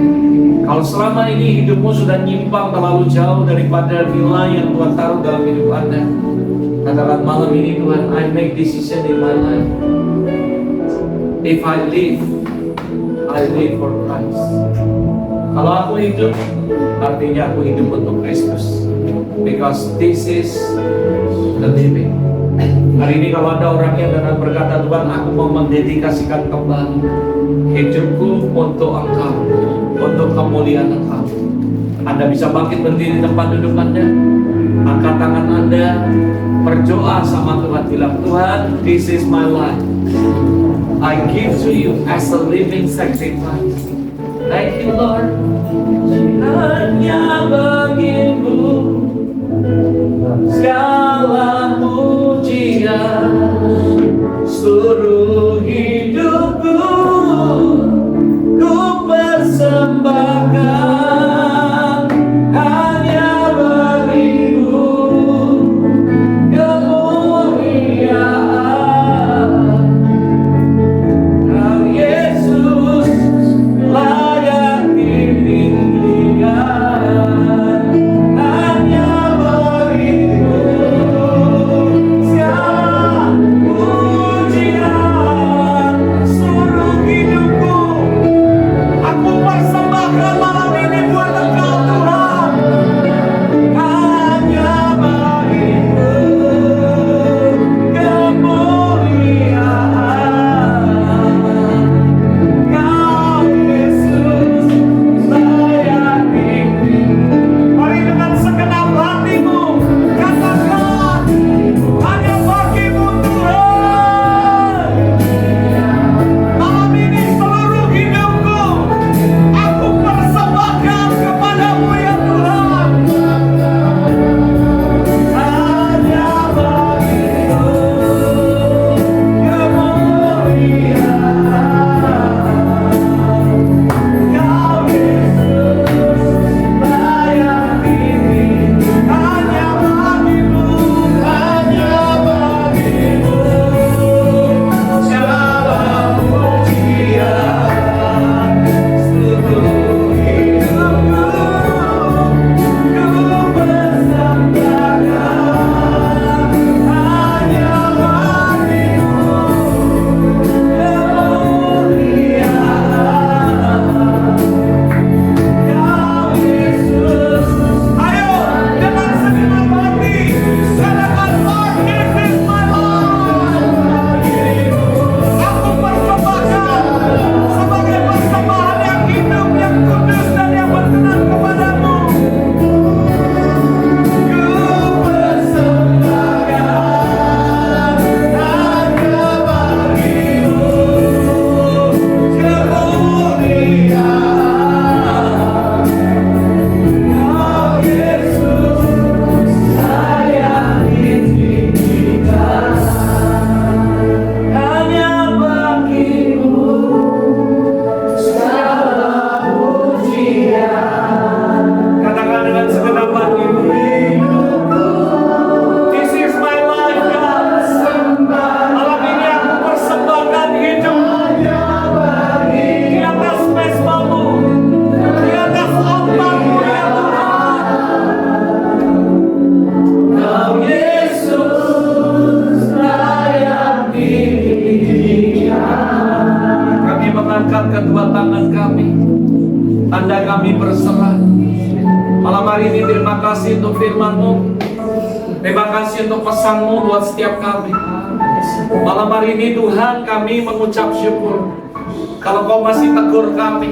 Kalau selama ini hidupmu sudah nyimpang terlalu jauh daripada nilai yang Tuhan taruh dalam hidup Anda, katakan malam ini, Tuhan, I make decision in my life. If I live for Christ. Kalau aku hidup, artinya aku hidup untuk Kristus. Because this is the living. Hari ini kalau ada orangnya dengan berkata, Tuhan, aku mau mendedikasikan kembali hidupku untuk Engkau, untuk kemuliaan Engkau. Anda bisa bangkit berdiri di tempat duduk Anda, angkat tangan Anda, berdoa sama Tuhan, bilang, Tuhan, this is my life. I give to you as a living sacrifice. Thank you, Lord. Hanya bagimu segala pujian, seluruh hidupku ku persembahkan hanya bagimu kemuliaan. Kau Yesus layak ditinggikan, hanya bagimu segala pujian, seluruh hidupku aku persembahkan malam ini buat Engkau Tuhan, hanya bagimu kemuliaan. Kau Yesus layak ditinggikan. Mari dengan segenap hatimu katakan, hanya bagimu Tuhan. Malam ini seluruh hidupku aku persembahkan kepadamu ya Tuhan, hanya bagimu kemuliaan. Kau Yesus layak ditinggikan, hanya bagimu segala pujian, seluruh hidupku ku persembahkan hanya bagimu kemuliaan. Kau Yesus, ayo dengan segenap hati katakan, Lord, this is my life. Aku persembahkan sebagai persembahan yang hidup, yang kudus dan yang berkenan kepadamu. Ku persembahkan hanya bagimu kemuliaan. Kau Yesus layak ditinggikan, hanya bagimu segala pujian. Katakan dengan segenap hatimu, this is my life, God. Malam ini aku persembahkan hidup di atas mesbamu, di atas altarmu ya Tuhan. Kau Yesus layak ditinggikan. Kami mengangkat kedua tangan kami, tanda kami berserah. Malam hari ini terima kasih untuk firman-Mu, terima kasih untuk pesan-Mu buat setiap kami. Malam hari ini Tuhan kami mengucap syukur kalau Kau masih tegur kami,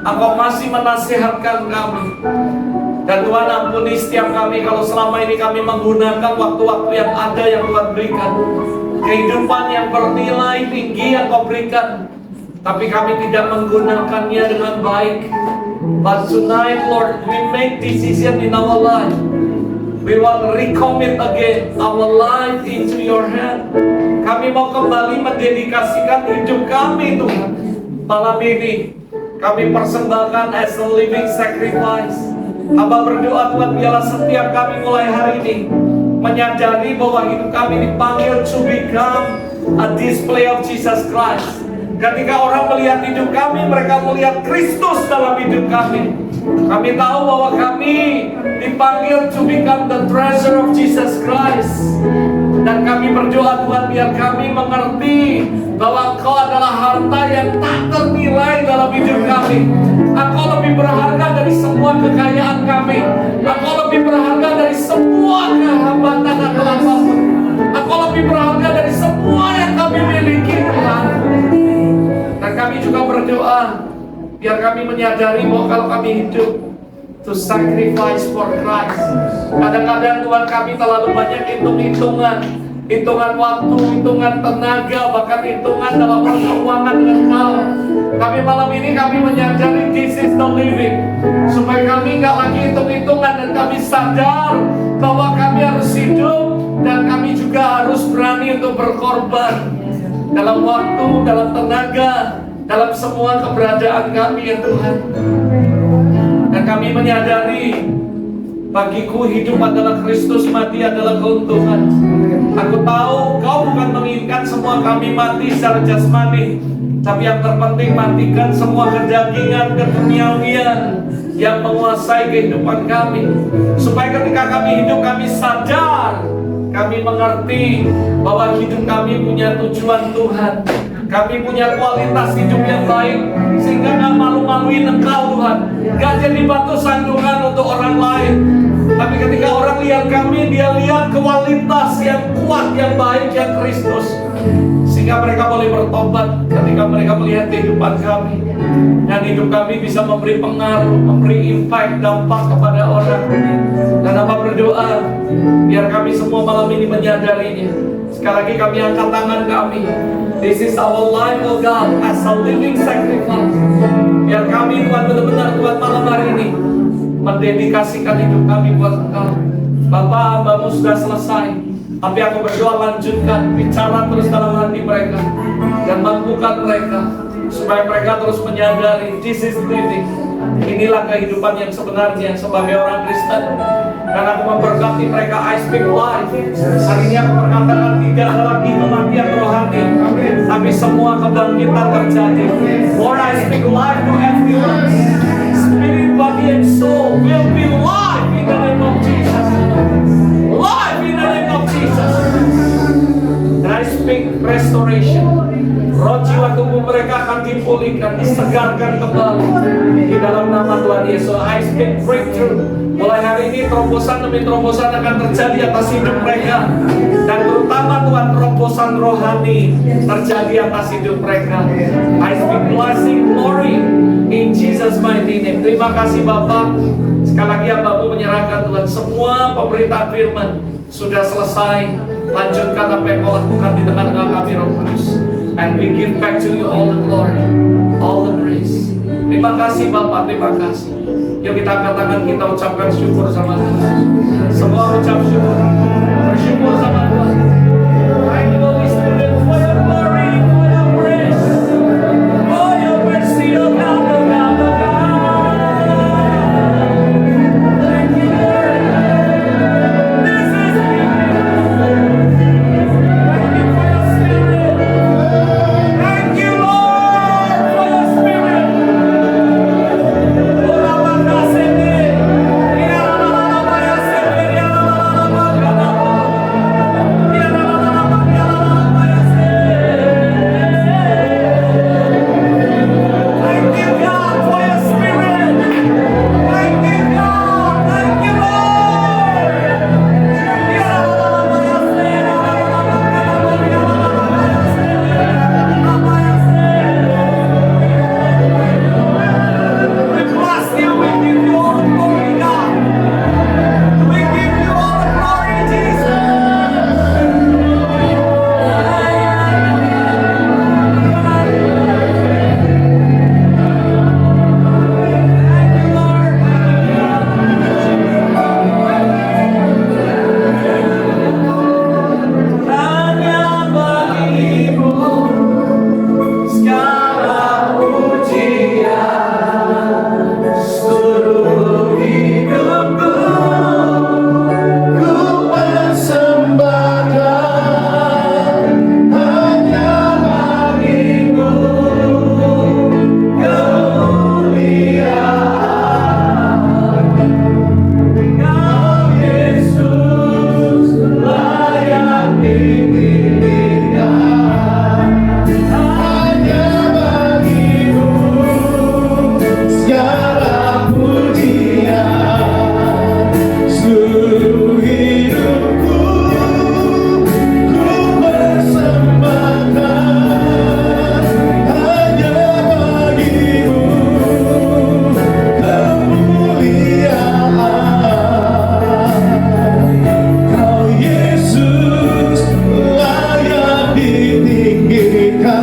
Engkau masih menasihatkan kami. Dan Tuhan ampuni setiap kami kalau selama ini kami menggunakan waktu-waktu yang ada yang Tuhan berikan, kehidupan yang bernilai tinggi yang Kau berikan, tapi kami tidak menggunakannya dengan baik. But tonight, Lord, we make decision in our life. We want to recommit again our life into your hand. Kami mau kembali mendedikasikan hidup kami, Tuhan. Malam ini kami persembahkan as a living sacrifice. Hamba berdoa Tuhan, biarlah setiap kami mulai hari ini menyadari bahwa hidup kami dipanggil to become a display of Jesus Christ. Ketika orang melihat hidup kami, mereka melihat Kristus dalam hidup kami. Kami tahu bahwa kami dipanggil to become the treasure of Jesus Christ. Dan kami berdoa Tuhan, biar kami mengerti bahwa Engkau adalah harta yang tak ternilai dalam hidup kami. Engkau lebih berharga dari semua kekayaan kami. Engkau lebih berharga dari semua kehambatan atau apapun. Engkau lebih berharga dari semua yang kami miliki, Tuhan. Dan kami juga berdoa biar kami menyadari bahwa kalau kami hidup to sacrifice for Christ. Kadang-kadang Tuhan kami terlalu banyak hitung-hitungan. hitungan waktu, hitungan tenaga, bahkan hitungan dalam hal keuangan dengan Engkau. Tapi malam ini kami menyadari this is the living, supaya kami nggak lagi hitung-hitungan dan kami sadar bahwa kami harus hidup dan kami juga harus berani untuk berkorban dalam waktu, dalam tenaga, dalam semua keberadaan kami ya Tuhan. Dan kami menyadari bagiku hidup adalah Kristus, mati adalah keuntungan. Aku tahu Kau bukan menginginkan semua kami mati secara jasmani, tapi yang terpenting matikan semua kedagingan, keduniawian yang menguasai kehidupan kami. Supaya ketika kami hidup kami sadar, kami mengerti bahwa hidup kami punya tujuan Tuhan. Kami punya kualitas hidup yang baik, sehingga gak malu-maluin Engkau Tuhan. Gak jadi batu sandungan untuk orang lain. Tapi ketika orang lihat kami, dia lihat kualitas yang kuat, yang baik, yang Kristus. Sehingga mereka boleh bertobat ketika mereka melihat kehidupan kami. Dan hidup kami bisa memberi pengaruh, memberi impact, dampak kepada orang. Dan apa berdoa, biar kami semua malam ini menyadarinya. Sekali lagi kami angkat tangan kami. This is our life, oh God, as a living sacrifice. Biar kami Tuhan benar-benar Tuhan malam hari ini mendedikasikan hidup kami buat Engkau. Bapak, Hamba-Mu sudah selesai, tapi aku berdoa lanjutkan, bicara terus dalam hati mereka dan mampukan mereka supaya mereka terus menyadari this is living. Inilah kehidupan yang sebenarnya sebagai orang Kristen. Dan aku memberkati mereka, I speak life. Hari ini aku berkatakan tidak ada lagi kematian rohani, tapi semua kebangkitan terjadi. Lord, I speak life to everyone. Spirit, body, and soul will be live in the name of Jesus. Live in the name of Jesus. And I speak restoration. Roh jiwa tubuh mereka akan dipulihkan, disegarkan kembali di dalam nama Tuhan Yesus. I speak breakthrough. Mulai hari ini terobosan demi terobosan akan terjadi atas hidup mereka. Dan terutama Tuhan, terobosan rohani terjadi atas hidup mereka. I speak blessing, glory in Jesus mighty name. Terima kasih Bapak. Sekali lagi Hamba-Mu menyerahkan Tuhan, semua pemberitaan firman sudah selesai. Lanjutkan apa yang Kau lakukan di tengah-tengah kami Roh Kudus. And we give back to you all the glory, all the praise. Terima kasih Bapak, terima kasih. Yuk kita angkat tangan, kita ucapkan syukur sama Tuhan. Semua ucap syukur, bersyukur sama Tuhan. Thank you Holy Spirit for your glory, for your praise, for your mercy, oh God, oh God, oh God. Thank you Lord. This is me. Thank you for your Spirit. Thank you Lord for your Spirit. Biar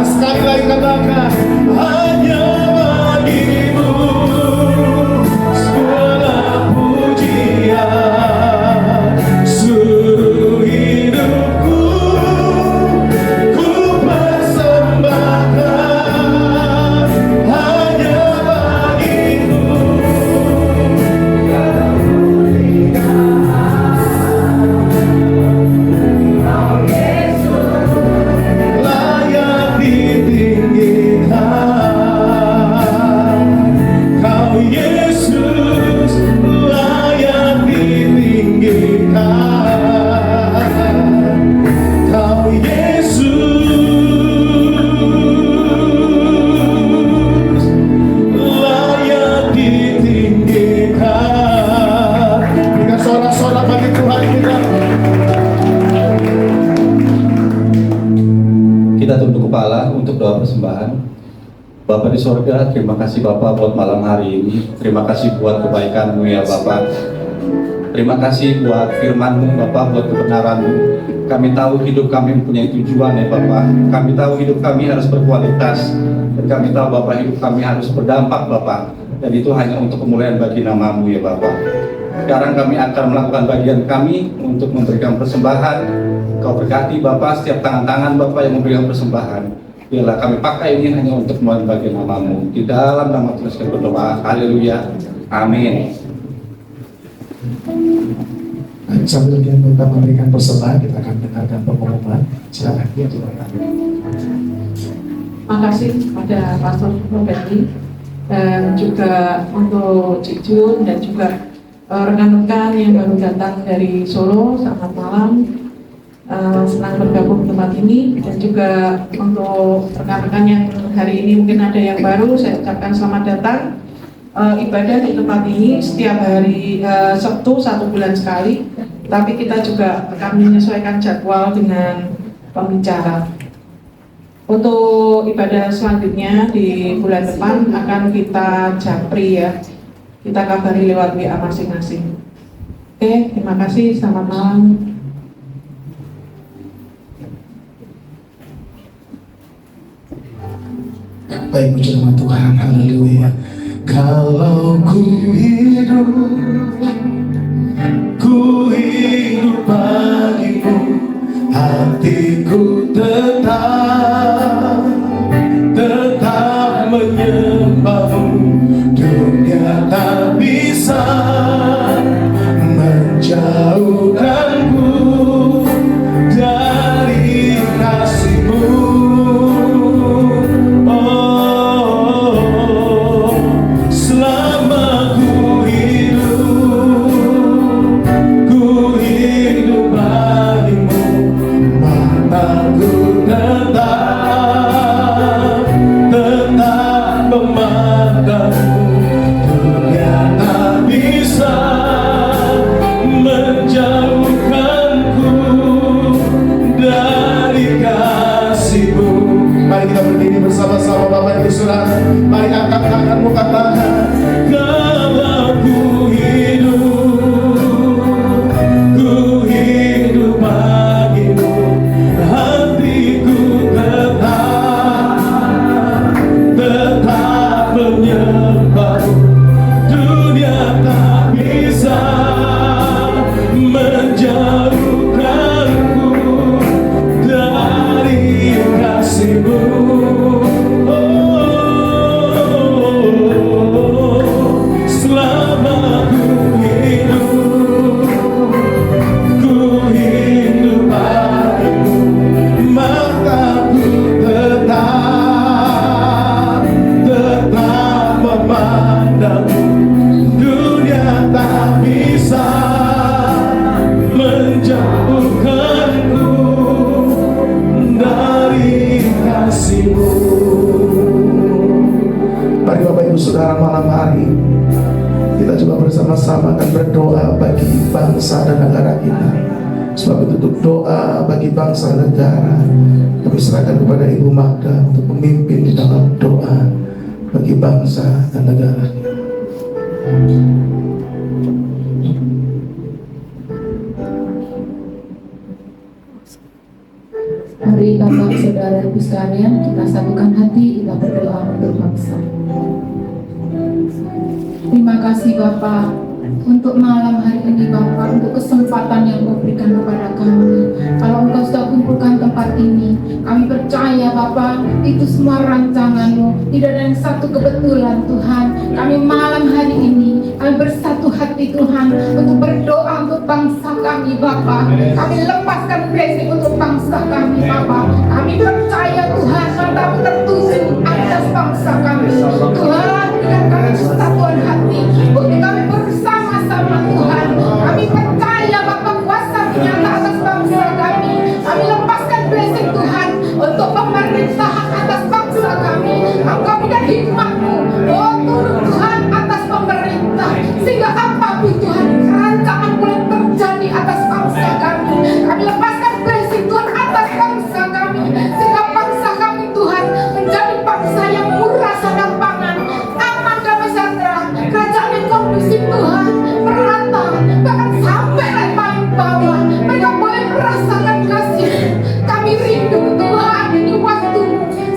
Sekali lagi katakan, hanya bagimu segala pujian, seluruh hidupku ku persembahkan, hanya bagimu. Layak ditinggikan, Kau Yesus layak ditinggikan, Kau Yesus layak ditinggikan. Berikan sorak-sorak bagi Tuhan kita. Kita tunduk kepala untuk doa persembahan. Bapa di sorga, terima kasih Bapa buat malam hari ini. Terima kasih buat kebaikan-Mu ya Bapa. Terima kasih buat firman-Mu Bapa, buat kebenaran-Mu. Kami tahu hidup kami mempunyai tujuan ya Bapa. Kami tahu hidup kami harus berkualitas. Dan kami tahu Bapa, hidup kami harus berdampak Bapa. Dan itu hanya untuk kemuliaan bagi nama-Mu ya Bapa. Sekarang kami akan melakukan bagian kami untuk memberikan persembahan. Kau berkati Bapa setiap tangan-tangan Bapa yang memberikan persembahan. Biarlah kami pakai ini hanya untuk kemuliaan bagi nama-Mu. Di dalam nama Tuhan kami berdoa. Haleluya. Amin. Sambil kita memberikan persembahan, kita akan dengarkan pengumuman. Silakan ya Tuhan. Makasih pada Pastor Roberti dan juga untuk Cik Jun dan juga rekan-rekan yang baru datang dari Solo. Selamat malam. Senang bergabung di tempat ini, dan juga untuk rekan-rekan yang hari ini mungkin ada yang baru, saya ucapkan selamat datang. Ibadah di tempat ini setiap hari Sabtu 1 bulan sekali, tapi kita juga akan menyesuaikan jadwal dengan pembicara. Untuk ibadah selanjutnya di bulan depan akan kita japri ya, kita kabari lewat WA masing-masing. Oke, terima kasih, selamat malam. Baik, puji nama Tuhan, haleluya. Kalau ku hidup bagimu, hatiku tetap menyembahmu. Dunia tak bisa menjauhkanku dari kasih-Mu. Selama ku hidup bagimu, mataku tetap memandangmu. Dunia tak bisa menjauhkanku dari kasih-Mu. Mari kita berdiri bersama-sama Bapak Ibu Saudara. Mari angkat tanganmu, katakan, kalau ku hidup bagimu, hatiku tetap menyembahmu. Dunia tak bisa menjauhkanku dari kasih-Mu. Selama ku hidup bagimu, mataku tetap memandangmu. Dunia tak bisa menjauhkanku dari kasih-Mu. Mari Bapak Ibu Saudara, malam hari kita coba bersama-sama akan berdoa bagi bangsa dan negara kita. Sebab itu untuk doa bagi bangsa dan negara, kami serahkan kepada Ibu Magda untuk memimpin di dalam doa bagi bangsa dan negara kita. Mari Bapak, Saudara, Ibu sekalian, kita satukan hati, kita berdoa untuk bangsa. Terima kasih Bapak untuk malam hari ini Bapak, untuk kesempatan yang Kau berikan kepada kami. Kalau Engkau sudah kumpulkan tempat ini, kami percaya Bapak, itu semua rancangan-Mu, tidak ada yang satu kebetulan Tuhan. Kami malam hari ini, kami bersatu hati Tuhan, untuk berdoa untuk bangsa kami Bapak. Kami lepaskan blessing untuk bangsa kami Bapak. Kami percaya Tuhan, matamu tertuju atas bangsa kami. Tuhan, berikan kami kesatuan hati, untuk kami bersama-sama Tuhan. Kami percaya Bapak kuasa menyata atas bangsa kami. Kami lepaskan blessing Tuhan untuk pemerintahan atas bangsa kami. Engkau berikan hikmat-Mu, oh turun Tuhan atas pemerintah, sehingga apapun Tuhan rancangan boleh terjadi atas bangsa kami. Kami lepaskan blessing Tuhan atas bangsa kami, sehingga bangsa kami Tuhan menjadi bangsa yang murah sadar pangan, aman damai sejahtera, kerajaan yang kondusif Tuhan, merata, bahkan sampai yang paling bawah mereka boleh merasakan kasih. Kami rindu Tuhan ini waktu,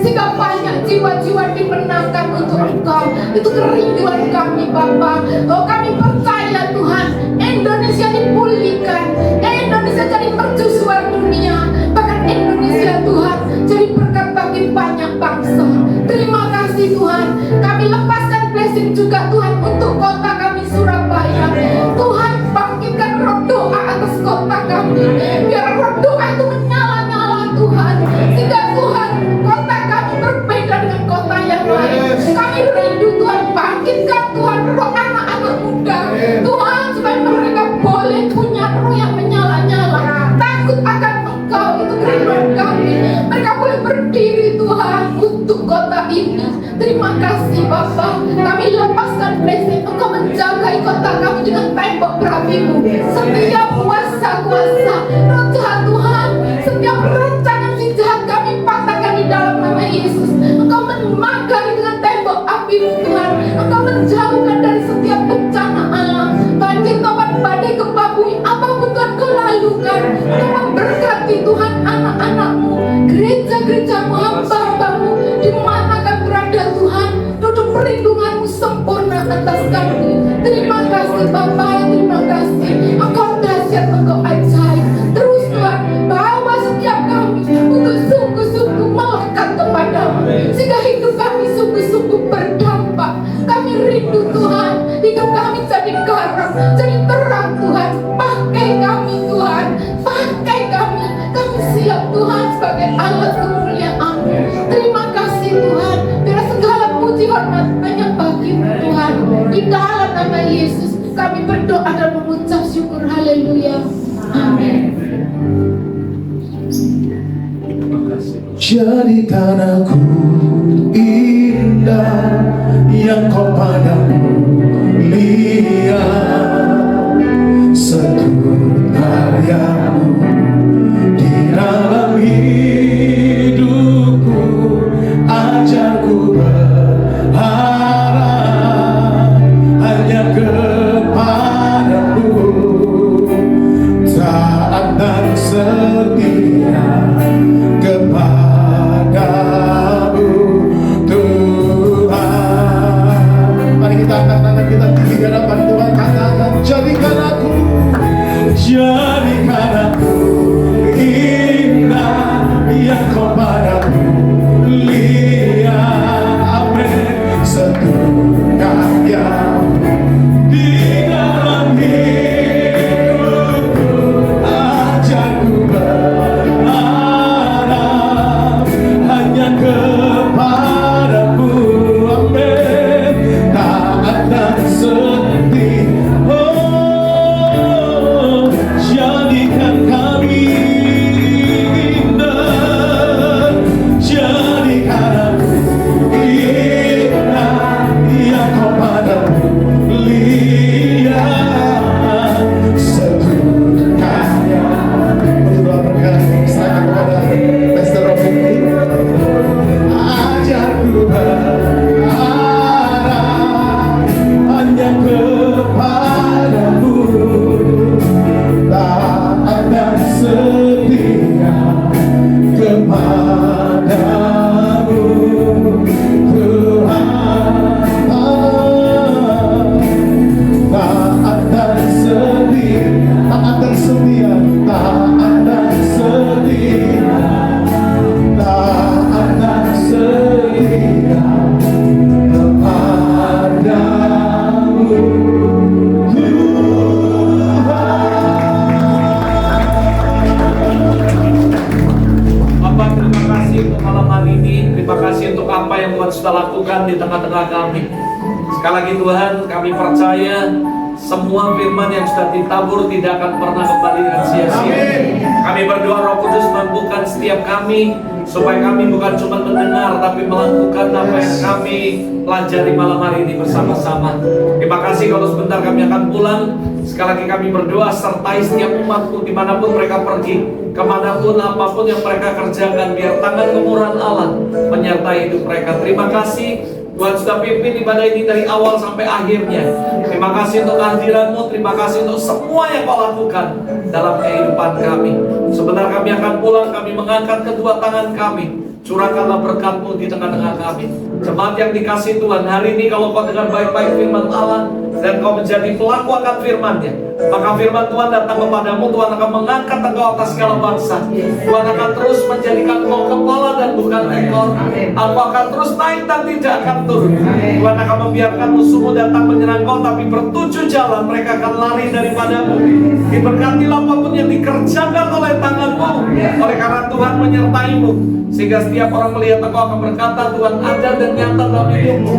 sehingga banyak jiwa-jiwa dimenangkan untuk Engkau. Itu kerinduan kami Bapa. Oh, kami percaya Tuhan, Indonesia dipulihkan, Indonesia jadi mercusuar dunia, bahkan Indonesia Tuhan jadi berkat bagi banyak bangsa. Terima kasih Tuhan. Kami lepaskan blessing juga Tuhan untuk kota kami Surabaya. Tuhan, bangkitkan roh doa atas kota kami, biar roh doa itu menyala-nyala Tuhan, sehingga Tuhan kota kami berbeda dengan kota yang lain. Kami rindu Tuhan, bangkitkan Tuhan roh anak-anak muda Tuhan, supaya mereka boleh punya roh yang menyala-nyala, takut akan Engkau. Itu kerinduan kami. Mereka boleh berdiri Tuhan untuk kota ini. Terima kasih Bapak. Kami lepaskan blessing, Engkau menjaga kota kami dengan tembok berapi-Mu. Setiap kuasa-kuasa roh jahat Tuhan, setiap rancangan si jahat kami patahkan di dalam nama Yesus. Engkau memagari dengan tembok api-Mu Tuhan. Engkau menjauhkan dari setiap bencana alam, banjir, topan, badai, gempa bumi, apapun Tuhan Kau lalukan. Engkau memberkati Tuhan anak-anak-Mu, gereja-gereja-Mu, hamba-hamba-Mu, di mana kami berada Tuhan, duduk perlindungan-Mu sempurna atas kami. Terima kasih Bapa, terima kasih. Engkau dahsyat, Engkau ajaib. Terus Tuhan, bawa setiap kami untuk sungguh-sungguh melekat kepadamu, sehingga hidup kami sungguh-sungguh berdampak. Kami rindu Tuhan, hidup kami jadi garam, jadi terang Tuhan. Pakai kami Tuhan, pakai kami. Kami siap Tuhan sebagai alat kemuliaan-Mu. Terima kasih Tuhan. Biar segala puji hormat hanya bagi-Mu Tuhan. Di dalam nama Yesus kami berdoa dan mengucap syukur. Haleluya. Amin. Jadikan aku indah yang Kau pandang lihat, seturut karya-Mu di dalam hidupku. Ajarku berharap hanya kepada-Mu, taat dan setia kepada-Mu Tuhan. Mari kita angkat tangan kita tinggi di hadapan Tuhan, katakan, jadikan aku hari ini. Terima kasih untuk apa yang Tuhan sudah lakukan di tengah-tengah kami. Sekali lagi Tuhan, kami percaya semua firman yang sudah ditabur tidak akan pernah kembali dengan sia-sia. Kami berdoa Roh Kudus mampukan setiap kami, supaya kami bukan cuma mendengar, tapi melakukan apa yang kami pelajari malam hari ini bersama-sama. Terima kasih kalau sebentar kami akan pulang. Sekali lagi kami berdoa, sertai setiap umatmu dimanapun mereka pergi, kemanapun apapun yang mereka kerjakan, biar tangan kemurahan Allah menyertai hidup mereka. Terima kasih Tuhan sudah pimpin ibadah ini dari awal sampai akhirnya. Terima kasih untuk kehadiran-Mu, terima kasih untuk semua yang Kau lakukan dalam kehidupan kami. Sebentar kami akan pulang, kami mengangkat kedua tangan kami. Curahkanlah berkat-Mu di tengah-tengah kami. Jemaat yang dikasih Tuhan, hari ini kalau kau dengar baik-baik firman Allah dan kau menjadi pelaku akan firman-Nya, maka firman Tuhan datang kepadamu. Tuhan akan mengangkat engkau atas segala bangsa. Tuhan akan terus menjadikan engkau kepala dan bukan ekor. Engkau akan terus naik dan tidak akan turun. Tuhan akan membiarkan musuhmu datang menyerang kau, tapi bertujuh jalan mereka akan lari daripadamu. Diberkatilah apapun yang dikerjakan oleh tanganmu, oleh karena Tuhan menyertai-Mu, sehingga setiap orang melihat engkau akan berkata, Tuhan ada dan nyata dalam hidupmu.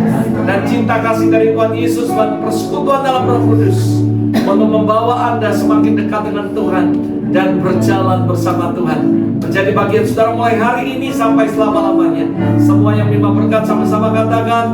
Dan cinta kasih dari Tuhan Yesus dan persekutuan dalam Roh Kudus untuk membawa Anda semakin dekat dengan Tuhan dan berjalan bersama Tuhan, menjadi bagian saudara mulai hari ini sampai selama-lamanya. Semua yang menerima berkat sama-sama katakan,